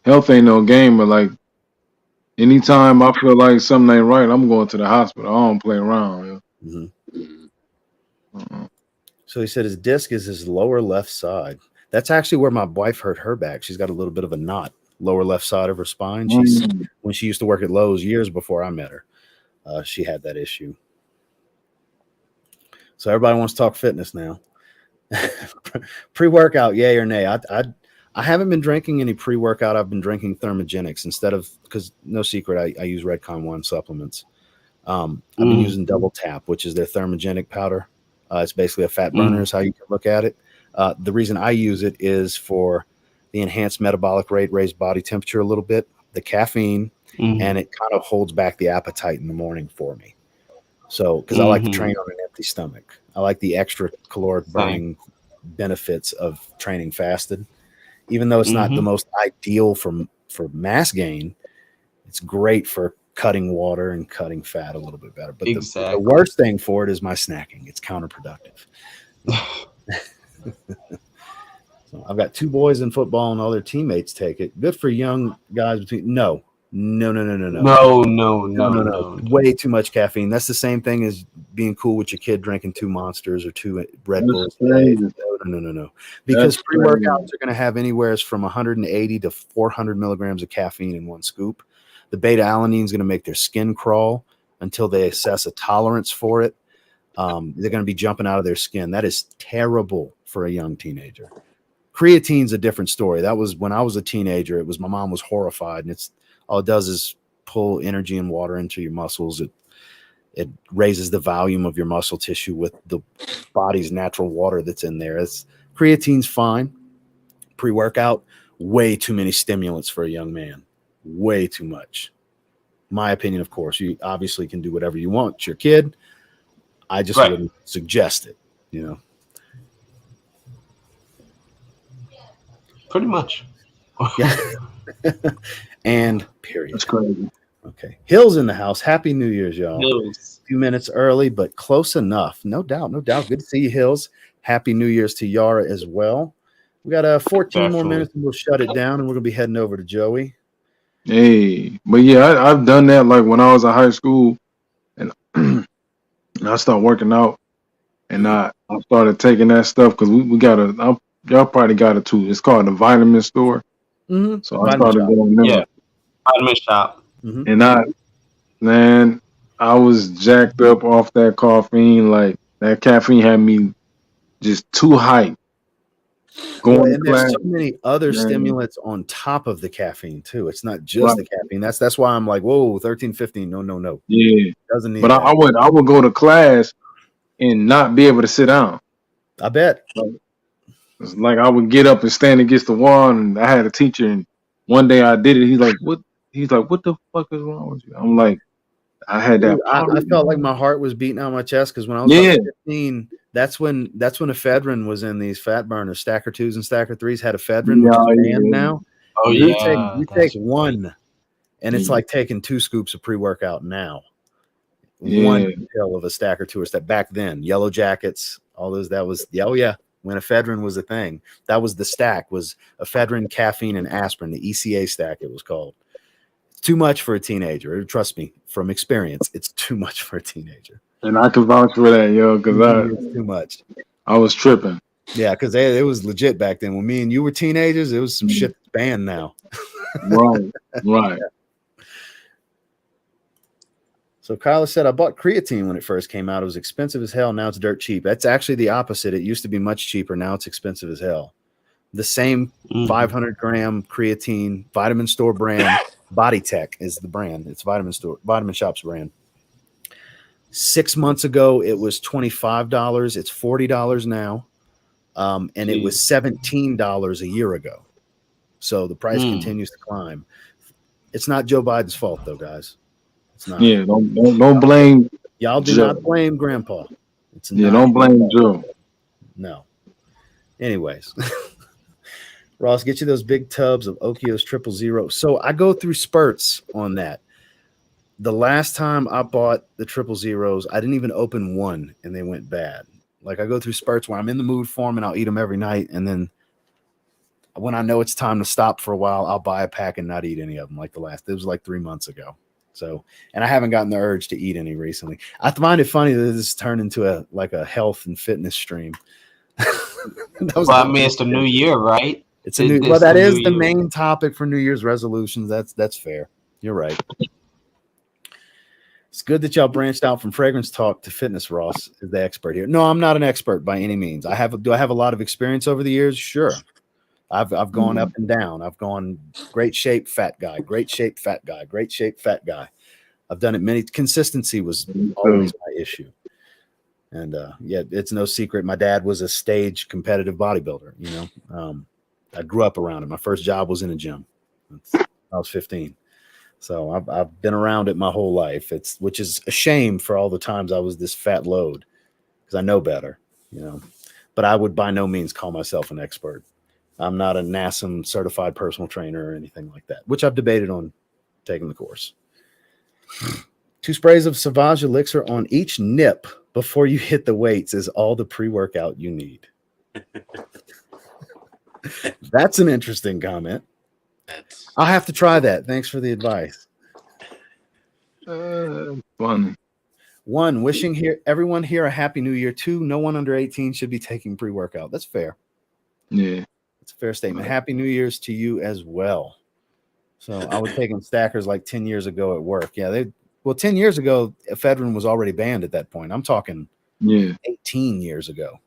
Health ain't no game, but like anytime I feel like something ain't right, I'm going to the hospital. I don't play around. So he said his disc is his lower left side. That's actually where my wife hurt her back. She's got a little bit of a knot, lower left side of her spine. When she used to work at Lowe's years before I met her, she had that issue. So everybody wants to talk fitness now. Pre-workout, yay or nay? I haven't been drinking any pre-workout. I've been drinking thermogenics instead of, because no secret, I use Redcon 1 supplements. I've been using Double Tap, which is their thermogenic powder. It's basically a fat burner is how you can look at it. The reason I use it is for the enhanced metabolic rate, raised body temperature a little bit, the caffeine, and it kind of holds back the appetite in the morning for me. So, because I like to train on an empty stomach. I like the extra caloric burning benefits of training fasted. Even though it's not the most ideal for mass gain, it's great for cutting water and cutting fat a little bit better. But the worst thing for it is my snacking. It's counterproductive. So I've got 2 boys in football and all their teammates take it. Good for young guys no. No. No. Way too much caffeine. That's the same thing as being cool with your kid drinking 2 Monsters or 2 Red That's Bulls. crazy. No. Because That's pre-workouts crazy. are going to have anywhere from 180 to 400 milligrams of caffeine in one scoop. The beta alanine is going to make their skin crawl until they assess a tolerance for it. They're going to be jumping out of their skin. That is terrible for a young teenager. Creatine's a different story. That was when I was a teenager. It was my mom was horrified, and it's all it does is pull energy and water into your muscles. It raises the volume of your muscle tissue with the body's natural water that's in there. Creatine's fine. Pre-workout, way too many stimulants for a young man. Way too much. My opinion, of course. You obviously can do whatever you want. It's your kid. I just wouldn't suggest it, you know. Pretty much. Yeah. And period. That's crazy. Okay. Hill's in the house. Happy New Year's, y'all. Hills. A few minutes early, but close enough. No doubt. Good to see you, Hills. Happy New Year's to Yara as well. We got 14 more minutes and we'll shut it down, and we're going to be heading over to Joey. Hey, but yeah, I've done that like when I was in high school, and I started working out, and I started taking that stuff because we got y'all probably got it too. It's called the Vitamin Store. Mm-hmm. So I started going there. Yeah, Vitamin Shop. Mm-hmm. And I was jacked up off that caffeine. Like that caffeine had me just too hyped. And there's so many other stimulants on top of the caffeine too. It's not just the caffeine. That's why I'm like, whoa, 13, 15. No. Yeah, doesn't need. But I would go to class and not be able to sit down. I bet. It's like I would get up and stand against the wall, and I had a teacher, and one day I did it. He's like, "What?" He's like, "What the fuck is wrong with you?" I'm like, I had that. I felt like my heart was beating out my chest because when I was about 15, that's when ephedrine was in these fat burners. Stacker 2s and Stacker 3s had ephedrine, which is banned now. Oh, you yeah. take one, and it's like taking 2 scoops of pre-workout now. One pill of a Stacker 2 or step back then. Yellow Jackets, all those. That was when ephedrine was a thing. That was the stack, was ephedrine, caffeine, and aspirin. The ECA stack, it was called. Too much for a teenager. Trust me, from experience, it's too much for a teenager. And I can vouch for that, yo, because it's too much. I was tripping. Yeah, because it was legit back then. When me and you were teenagers, it was some shit banned now. Right. So Kyla said, I bought creatine when it first came out. It was expensive as hell. Now it's dirt cheap. That's actually the opposite. It used to be much cheaper. Now it's expensive as hell. The same 500 gram creatine, Vitamin Store brand. Body Tech is the brand. It's Vitamin Shop's brand. 6 months ago, it was $25. It's $40 now. And it was $17 a year ago. So the price continues to climb. It's not Joe Biden's fault, though, guys. It's not. Yeah, don't blame. Y'all do not blame Grandpa. It's not. Don't blame Joe. No. Anyways. Ross, get you those big tubs of Okios 000. So I go through spurts on that. The last time I bought the 000s, I didn't even open one and they went bad. Like I go through spurts where I'm in the mood for them and I'll eat them every night. And then when I know it's time to stop for a while, I'll buy a pack and not eat any of them. It was like 3 months ago. So, and I haven't gotten the urge to eat any recently. I find it funny that this turned into a health and fitness stream. It's the new year, right? It's a new. Well, that is the main topic for New Year's resolutions. That's fair. You're right. It's good that y'all branched out from fragrance talk to fitness. Ross is the expert here. No, I'm not an expert by any means. Do I have a lot of experience over the years? Sure. I've gone up and down. I've gone great shape, fat guy, great shape, fat guy, great shape, fat guy. I've done it many. Consistency was always my issue. And it's no secret. My dad was a stage competitive bodybuilder. I grew up around it. My first job was in a gym. I was 15. So I've been around it my whole life. Which is a shame for all the times I was this fat load because I know better, but I would by no means call myself an expert. I'm not a NASM certified personal trainer or anything like that, which I've debated on taking the course. 2 sprays of Sauvage Elixir on each nip before you hit the weights is all the pre-workout you need. That's an interesting comment. That's I'll have to try that. Thanks for the advice. Funny. 1, wishing everyone here a happy new year. 2, no one under 18 should be taking pre-workout. That's fair. Yeah. That's a fair statement. Happy New Year's to you as well. So I was taking stackers like 10 years ago at work. Yeah, 10 years ago, ephedrine was already banned at that point. I'm talking 18 years ago.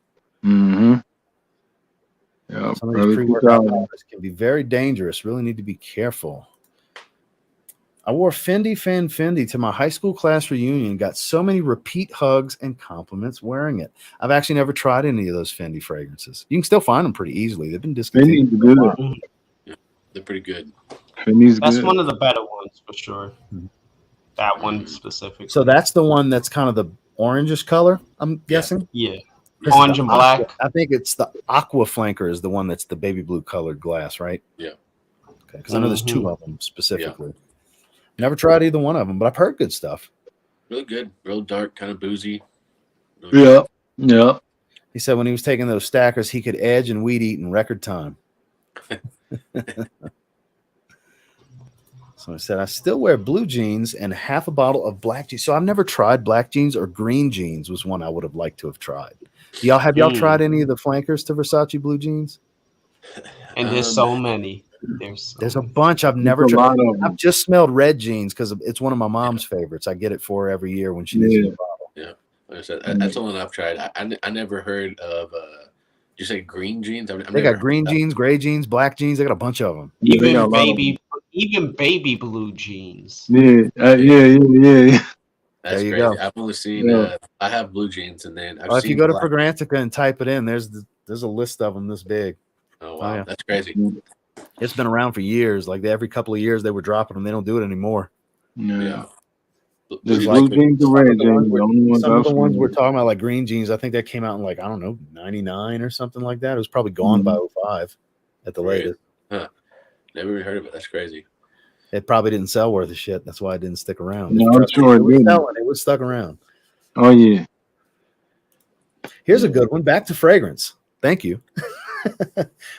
Mm-hmm. Yeah, Some of these pre-workout powders can be very dangerous. Really need to be careful. I wore Fendi to my high school class reunion. Got so many repeat hugs and compliments wearing it. I've actually never tried any of those Fendi fragrances. You can still find them pretty easily. They've been discontinued. Fendi's good. Yeah, they're pretty good. That's one of the better ones for sure. Mm-hmm. That one specifically. So that's the one that's kind of the orangish color, I'm guessing. Yeah. Orange and black. I think it's the aqua flanker is the one that's the baby blue colored glass, right? Yeah. Okay, because I know there's 2 of them specifically. Yeah. Never tried either one of them, but I've heard good stuff. Really good. Real dark, kind of boozy. Really yeah. He said when he was taking those stackers, he could edge and weed eat in record time. So I said, I still wear blue jeans and half a bottle of black jeans. So I've never tried black jeans, or green jeans was one I would have liked to have tried. Have y'all tried any of the flankers to Versace blue jeans? And there's so many. There's a bunch I've never tried. I've just smelled red jeans because it's one of my mom's favorites. I get it for her every year when she needs a bottle. Yeah, like I said, that's the one I've tried. I never heard of. Did you say green jeans? They got green jeans, gray jeans, black jeans. They got a bunch of them. Even baby blue jeans. Yeah. That's there you crazy. go. I've only seen. I have blue jeans, and then if you go to Fragrantica and type it in, there's a list of them this big. Oh wow, yeah. That's crazy. It's been around for years. Like every couple of years, they were dropping them. They don't do it anymore. Yeah. There's blue jeans and red jeans. Some of the ones we're talking about, like green jeans, I think that came out in like, I don't know, 99 or something like that. It was probably gone by 05 at the latest. Huh. Never even heard of it. That's crazy. It probably didn't sell worth a shit. That's why it didn't stick around. No, I'm sure it was stuck around. Oh yeah. Here's a good one. Back to fragrance. Thank you.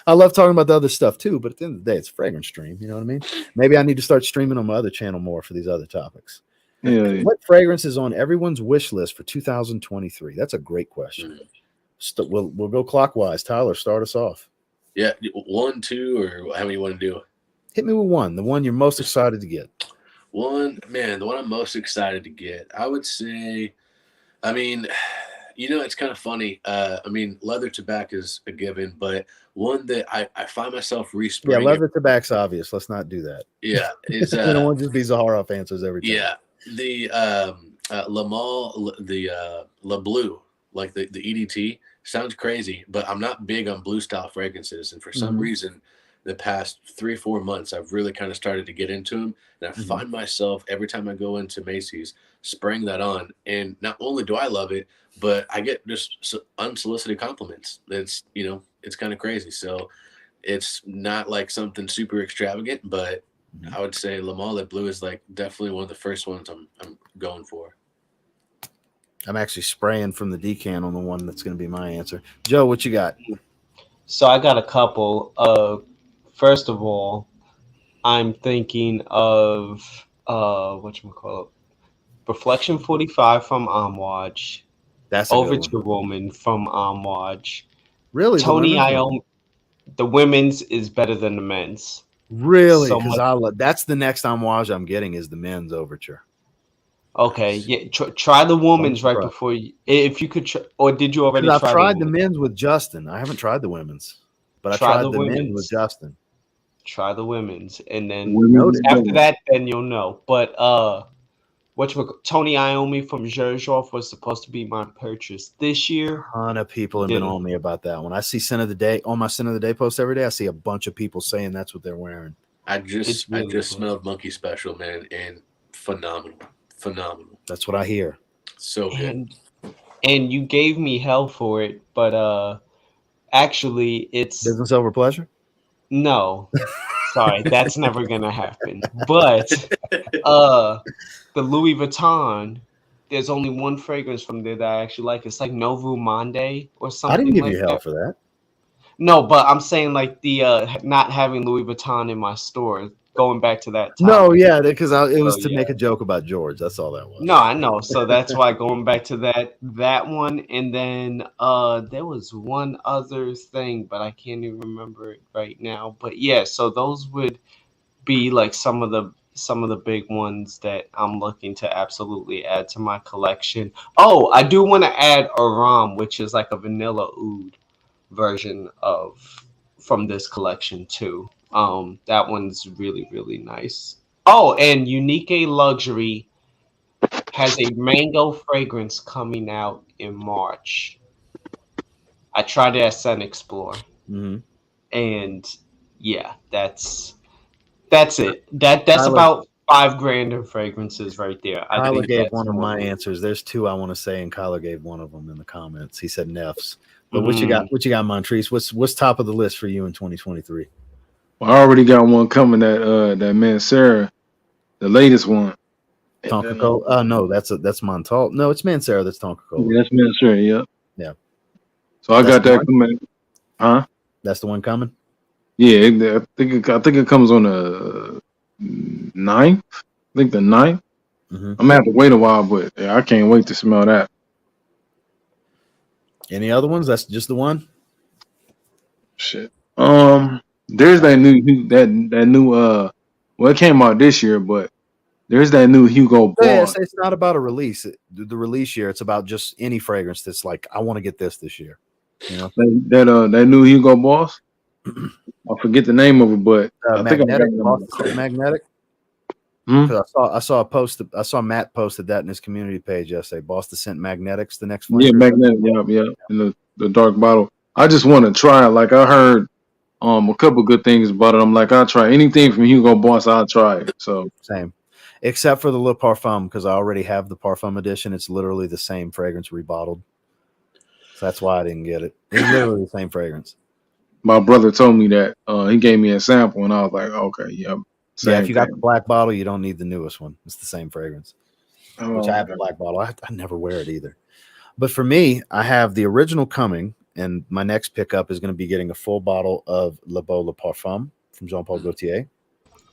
I love talking about the other stuff too, but at the end of the day, it's fragrance stream. You know what I mean? Maybe I need to start streaming on my other channel more for these other topics. Yeah. What fragrance is on everyone's wish list for 2023? That's a great question. We'll go clockwise. Tyler, start us off. Yeah, 1, 2, or how many you want to do? Hit me with one. The one you're most excited to get. The one I'm most excited to get, I would say, I mean, it's kind of funny. Leather tobacco is a given, but one that I find myself respraying. Yeah, leather tobacco's obvious. Let's not do that. Yeah, it's I don't want to just be Zaharoff answers every time. Yeah, the Le Male, the Le Bleu, like the EDT, sounds crazy, but I'm not big on blue style fragrances, and for some reason, the past 3-4 months, I've really kind of started to get into them, and I find myself every time I go into Macy's spraying that on, and not only do I love it, but I get just unsolicited compliments. It's it's kind of crazy. So it's not like something super extravagant, but I would say Le Male Bleu is like definitely one of the first ones I'm going for. I'm actually spraying from the decan on the one that's going to be my answer. Joe, what you got? So I got a couple. First of all, I'm thinking of whatchamacallit, Reflection 45 from Amouage. That's a Overture Woman from Amouage. Really? Tony Iommi. The women's is better than the men's. Really? Because that's the next Amouage I'm getting is the men's Overture. Okay, yeah. Try the women's right before you, if you could. Or did you already? I've tried the men's with Justin. I haven't tried the women's, but I tried the men's with Justin. Try the women's, and then after that, then you'll know. But Tony Iommi from Zaharoff was supposed to be my purchase this year. A ton of people have been on me about that one. I see Scent of the Day on my Scent of the Day post every day. I see a bunch of people saying that's what they're wearing. I just smelled Monkey Special, man, and phenomenal. That's what I hear. So good. And you gave me hell for it, but actually it's business over pleasure. No, sorry, that's never gonna happen. But the Louis Vuitton, there's only one fragrance from there that I actually like. It's like Novo Monde or something. I didn't give like you hell that. for that. No, but I'm saying like the not having Louis Vuitton in my store. Going back to that No, topic. yeah, because it was So, to yeah. make a joke about George. That's all that was. No, I know. So that's why going back to that one, and then there was one other thing, but I can't even remember it right now. But yeah, so those would be like some of the big ones that I'm looking to absolutely add to my collection. Oh, I do want to add a rum, which is like a vanilla oud version of from this collection too. That one's really really nice. Oh, and Unique Luxury has a mango fragrance coming out in March. I tried it at Sun Explore, Mm-hmm. and yeah, that's it. That's Tyler, about $5,000 in fragrances right there. I Kyler think gave that's one of more my than- answers. There's two I want to say, and Kyler gave one of them in the comments. He said Neffs. But Mhm. what you got, Montrese? What's top of the list for you in 2023? Well, I already got one coming that man Sarah, the latest one. And Tonka then Cola? No, that's Montal. No, it's Mancera that's Tonka Cola. yeah, that's man Sarah, yeah. Yeah. So I That's got the that one? coming. Huh? That's the one coming? Yeah, I think it comes on the 9th. I think the 9th. Mm-hmm. I'm gonna have to wait a while, but yeah, I can't wait to smell that. Any other ones? That's just the one? Shit. There's that new well, it came out this year, but there's that new Hugo Yeah, Boss. it's not about a release. The release year, it's about just any fragrance that's like, I want to get this year. You know? That new Hugo Boss. I forget the name of it, but I think I got Magnetic, it. Boston Magnetic. Hmm? 'Cause I saw a post. I saw Matt posted that in his community page yesterday. Boston sent Magnetics the next Yeah, flanker. Magnetic. Yeah, in the dark bottle. I just want to try it. Like I heard a couple good things about it. I'm like, I'll try anything from Hugo Boss. I'll try it. So Same, except for the Le Parfum, because I already have the Parfum edition. It's literally the same fragrance rebottled. So that's why I didn't get it. It's literally the same fragrance. my brother told me that he gave me a sample, and I was like, okay, yeah, Yeah, if same you got the thing. black bottle, you don't need the newest one. It's the same fragrance. Which I Oh, have the black bottle. I never wear it either. But for me, I have the original coming, and my next pickup is going to be getting a full bottle of Le Beau Le Parfum from Jean Paul Gaultier.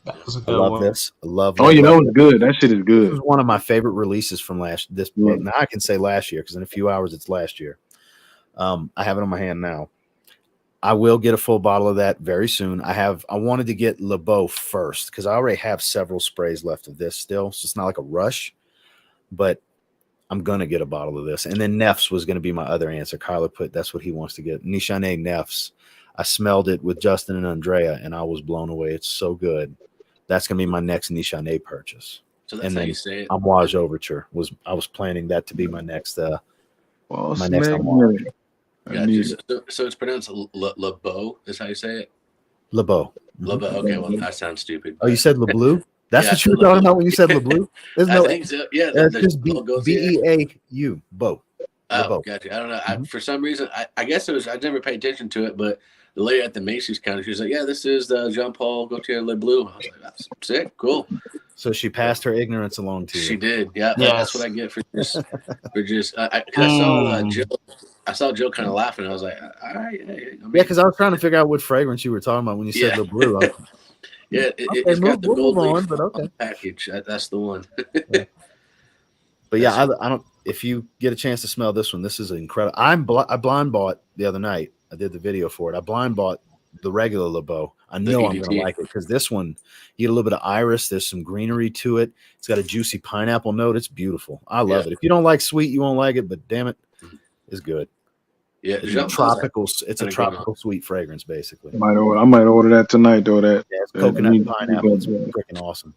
That was a I good love one. this. I love. oh, you love know, it's good. That shit is This good. was one of my favorite releases from this. Yeah. Now I can say last year because in a few hours it's last year. I have it on my hand now. I will get a full bottle of that very soon. I wanted to get Le Beau first because I already have several sprays left of this still, so it's not like a rush. But I'm gonna get a bottle of this, and then Neffs was gonna be my other answer. Kyler put that's what he wants to get. Nishane Neffs. I smelled it with Justin and Andrea, and I was blown away. It's so good. That's gonna be my next Nishane purchase. So that's And how then you say it. Amouage Overture I was planning that to be my next Well, my next smack Amouage. me. I Gotcha. need it. So it's pronounced Le Beau, is how you say it? Le Beau. Le Beau. Okay, well, that sounds stupid. Oh, you said Le Bleu? That's Yeah, I what you said were Le talking Bleu. about when you said Le Bleu? There's I no, think so. Yeah, it's the just logo's here. Beau. Beau. Le Oh, Beau. gotcha. I don't know. Mhm. For some reason, I guess it was, I never paid attention to it, but the lady at the Macy's counter, she was like, yeah, this is the Jean Paul Gaultier Le Bleu. I was like, that's sick. Cool. So she passed her ignorance along to She you. did. Yeah, that's what I get for just, because I saw Jill. I saw Jill kind of laughing. I was like, all right. Hey, I mean, Yeah, because I was trying to figure out what fragrance you were talking about when you said Yeah. Le Bleu. Okay, yeah, it's got the we'll gold move on, leaf but okay. on the package. That's the one. But yeah, I don't. If you get a chance to smell this one, this is incredible. I blind bought the other night. I did the video for it. I blind bought the regular Le Beau. I know I'm going to EDT. like it because this one, you get a little bit of iris. There's some greenery to it. It's got a juicy pineapple note. It's beautiful. I love it. If you don't like sweet, you won't like it. But damn it, it's good. Yeah, It's Jean a Paul's tropical. It's a kinda tropical sweet fragrance, basically. I might order that tonight though. That Yeah, it's coconut and that- pineapple. It's freaking awesome.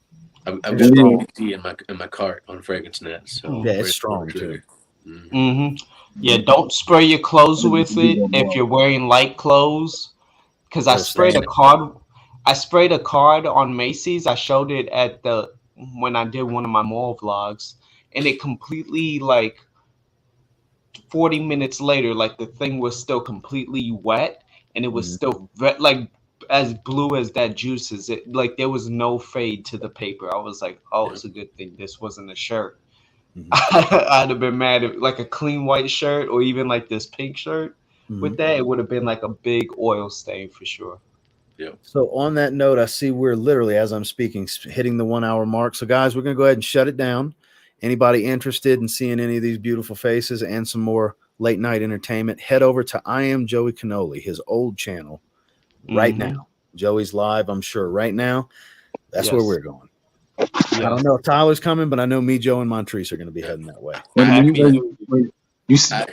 I've It's got strong. EDT in my cart on FragranceNet. So Yeah, it's very strong, forward to too. it. Mhm. Mm-hmm. Yeah, don't spray your clothes with it if you're wearing light clothes. Because I Or sprayed a sand. card. I sprayed a card on Macy's. I showed it at when I did one of my mall vlogs, and it completely 40 minutes later, like the thing was still completely wet, and it was still like as blue as that juice is. It like there was no fade to the paper. I was like, oh, it's a good thing this wasn't a shirt. Mhm. I'd have been mad if like a clean white shirt or even like this pink shirt. With that, it would have been like a big oil stain for sure. So on that note, I see we're literally, as I'm speaking, hitting the 1 hour mark. So guys, we're going to go ahead and shut it down. Anybody interested in seeing any of these beautiful faces and some more late night entertainment, head over to I Am Joey Cannoli, his old channel right now. Joey's live, I'm sure, right now. That's where we're going. I don't know if Tyler's coming, but I know me, Joe, and Montrese are going to be heading that way. You said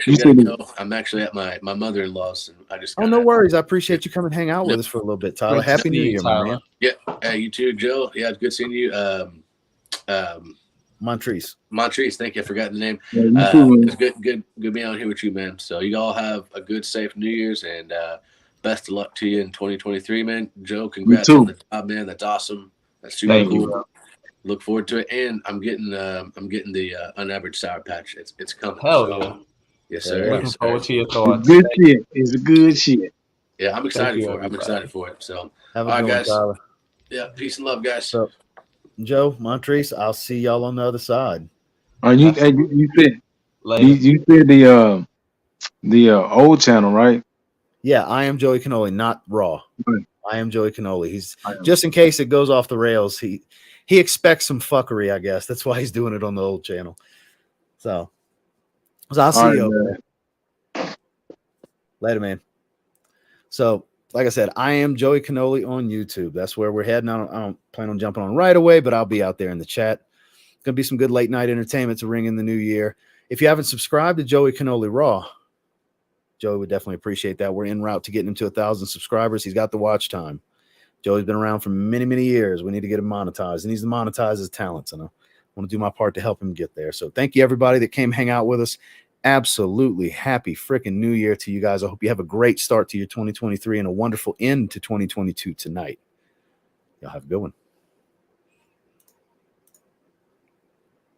I'm actually at my mother-in-law's, and I just. Oh, no worries. I appreciate you coming and hang out with us for a little bit, Tyler. Happy New Year, my man. Yeah, you too, Joe. Yeah, it's good seeing you. Montrese. Thank you. I forgot the name. Yeah, it's good being out here with you, man. So you all have a good, safe New Year's, and best of luck to you in 2023, man. Joe, congrats on the job, man. That's awesome. That's super cool. Look forward to it, and I'm getting the unaveraged Sour Patch. It's coming. Hell yeah! Yes, sir. Looking forward to your thoughts. Good shit. It's a good shit. Yeah, I'm excited for it. I'm excited for it. So, have all a right, good guys. one, Tyler. Yeah, peace and love, guys. So, Joe, Montrese, I'll see y'all on the other side. You said the old channel, right? Yeah, I am Joey Cannoli, not Raw. Right. I am Joey Cannoli. He's just in case it goes off the rails. He expects some fuckery, I guess. That's why he's doing it on the old channel. So I'll see you over there. Later, man. So, like I said, I am Joey Cannoli on YouTube. That's where we're heading. I don't plan on jumping on right away, but I'll be out there in the chat. Gonna be some good late night entertainment to ring in the new year. If you haven't subscribed to Joey Cannoli Raw, Joey would definitely appreciate that. We're en route to getting him to 1,000 subscribers. He's got the watch time. Joey's been around for many, many years. We need to get him monetized. He needs to monetize his talents, and I want to do my part to help him get there. So thank you, everybody that came hang out with us. Absolutely happy freaking New Year to you guys. I hope you have a great start to your 2023 and a wonderful end to 2022 tonight. Y'all have a good one.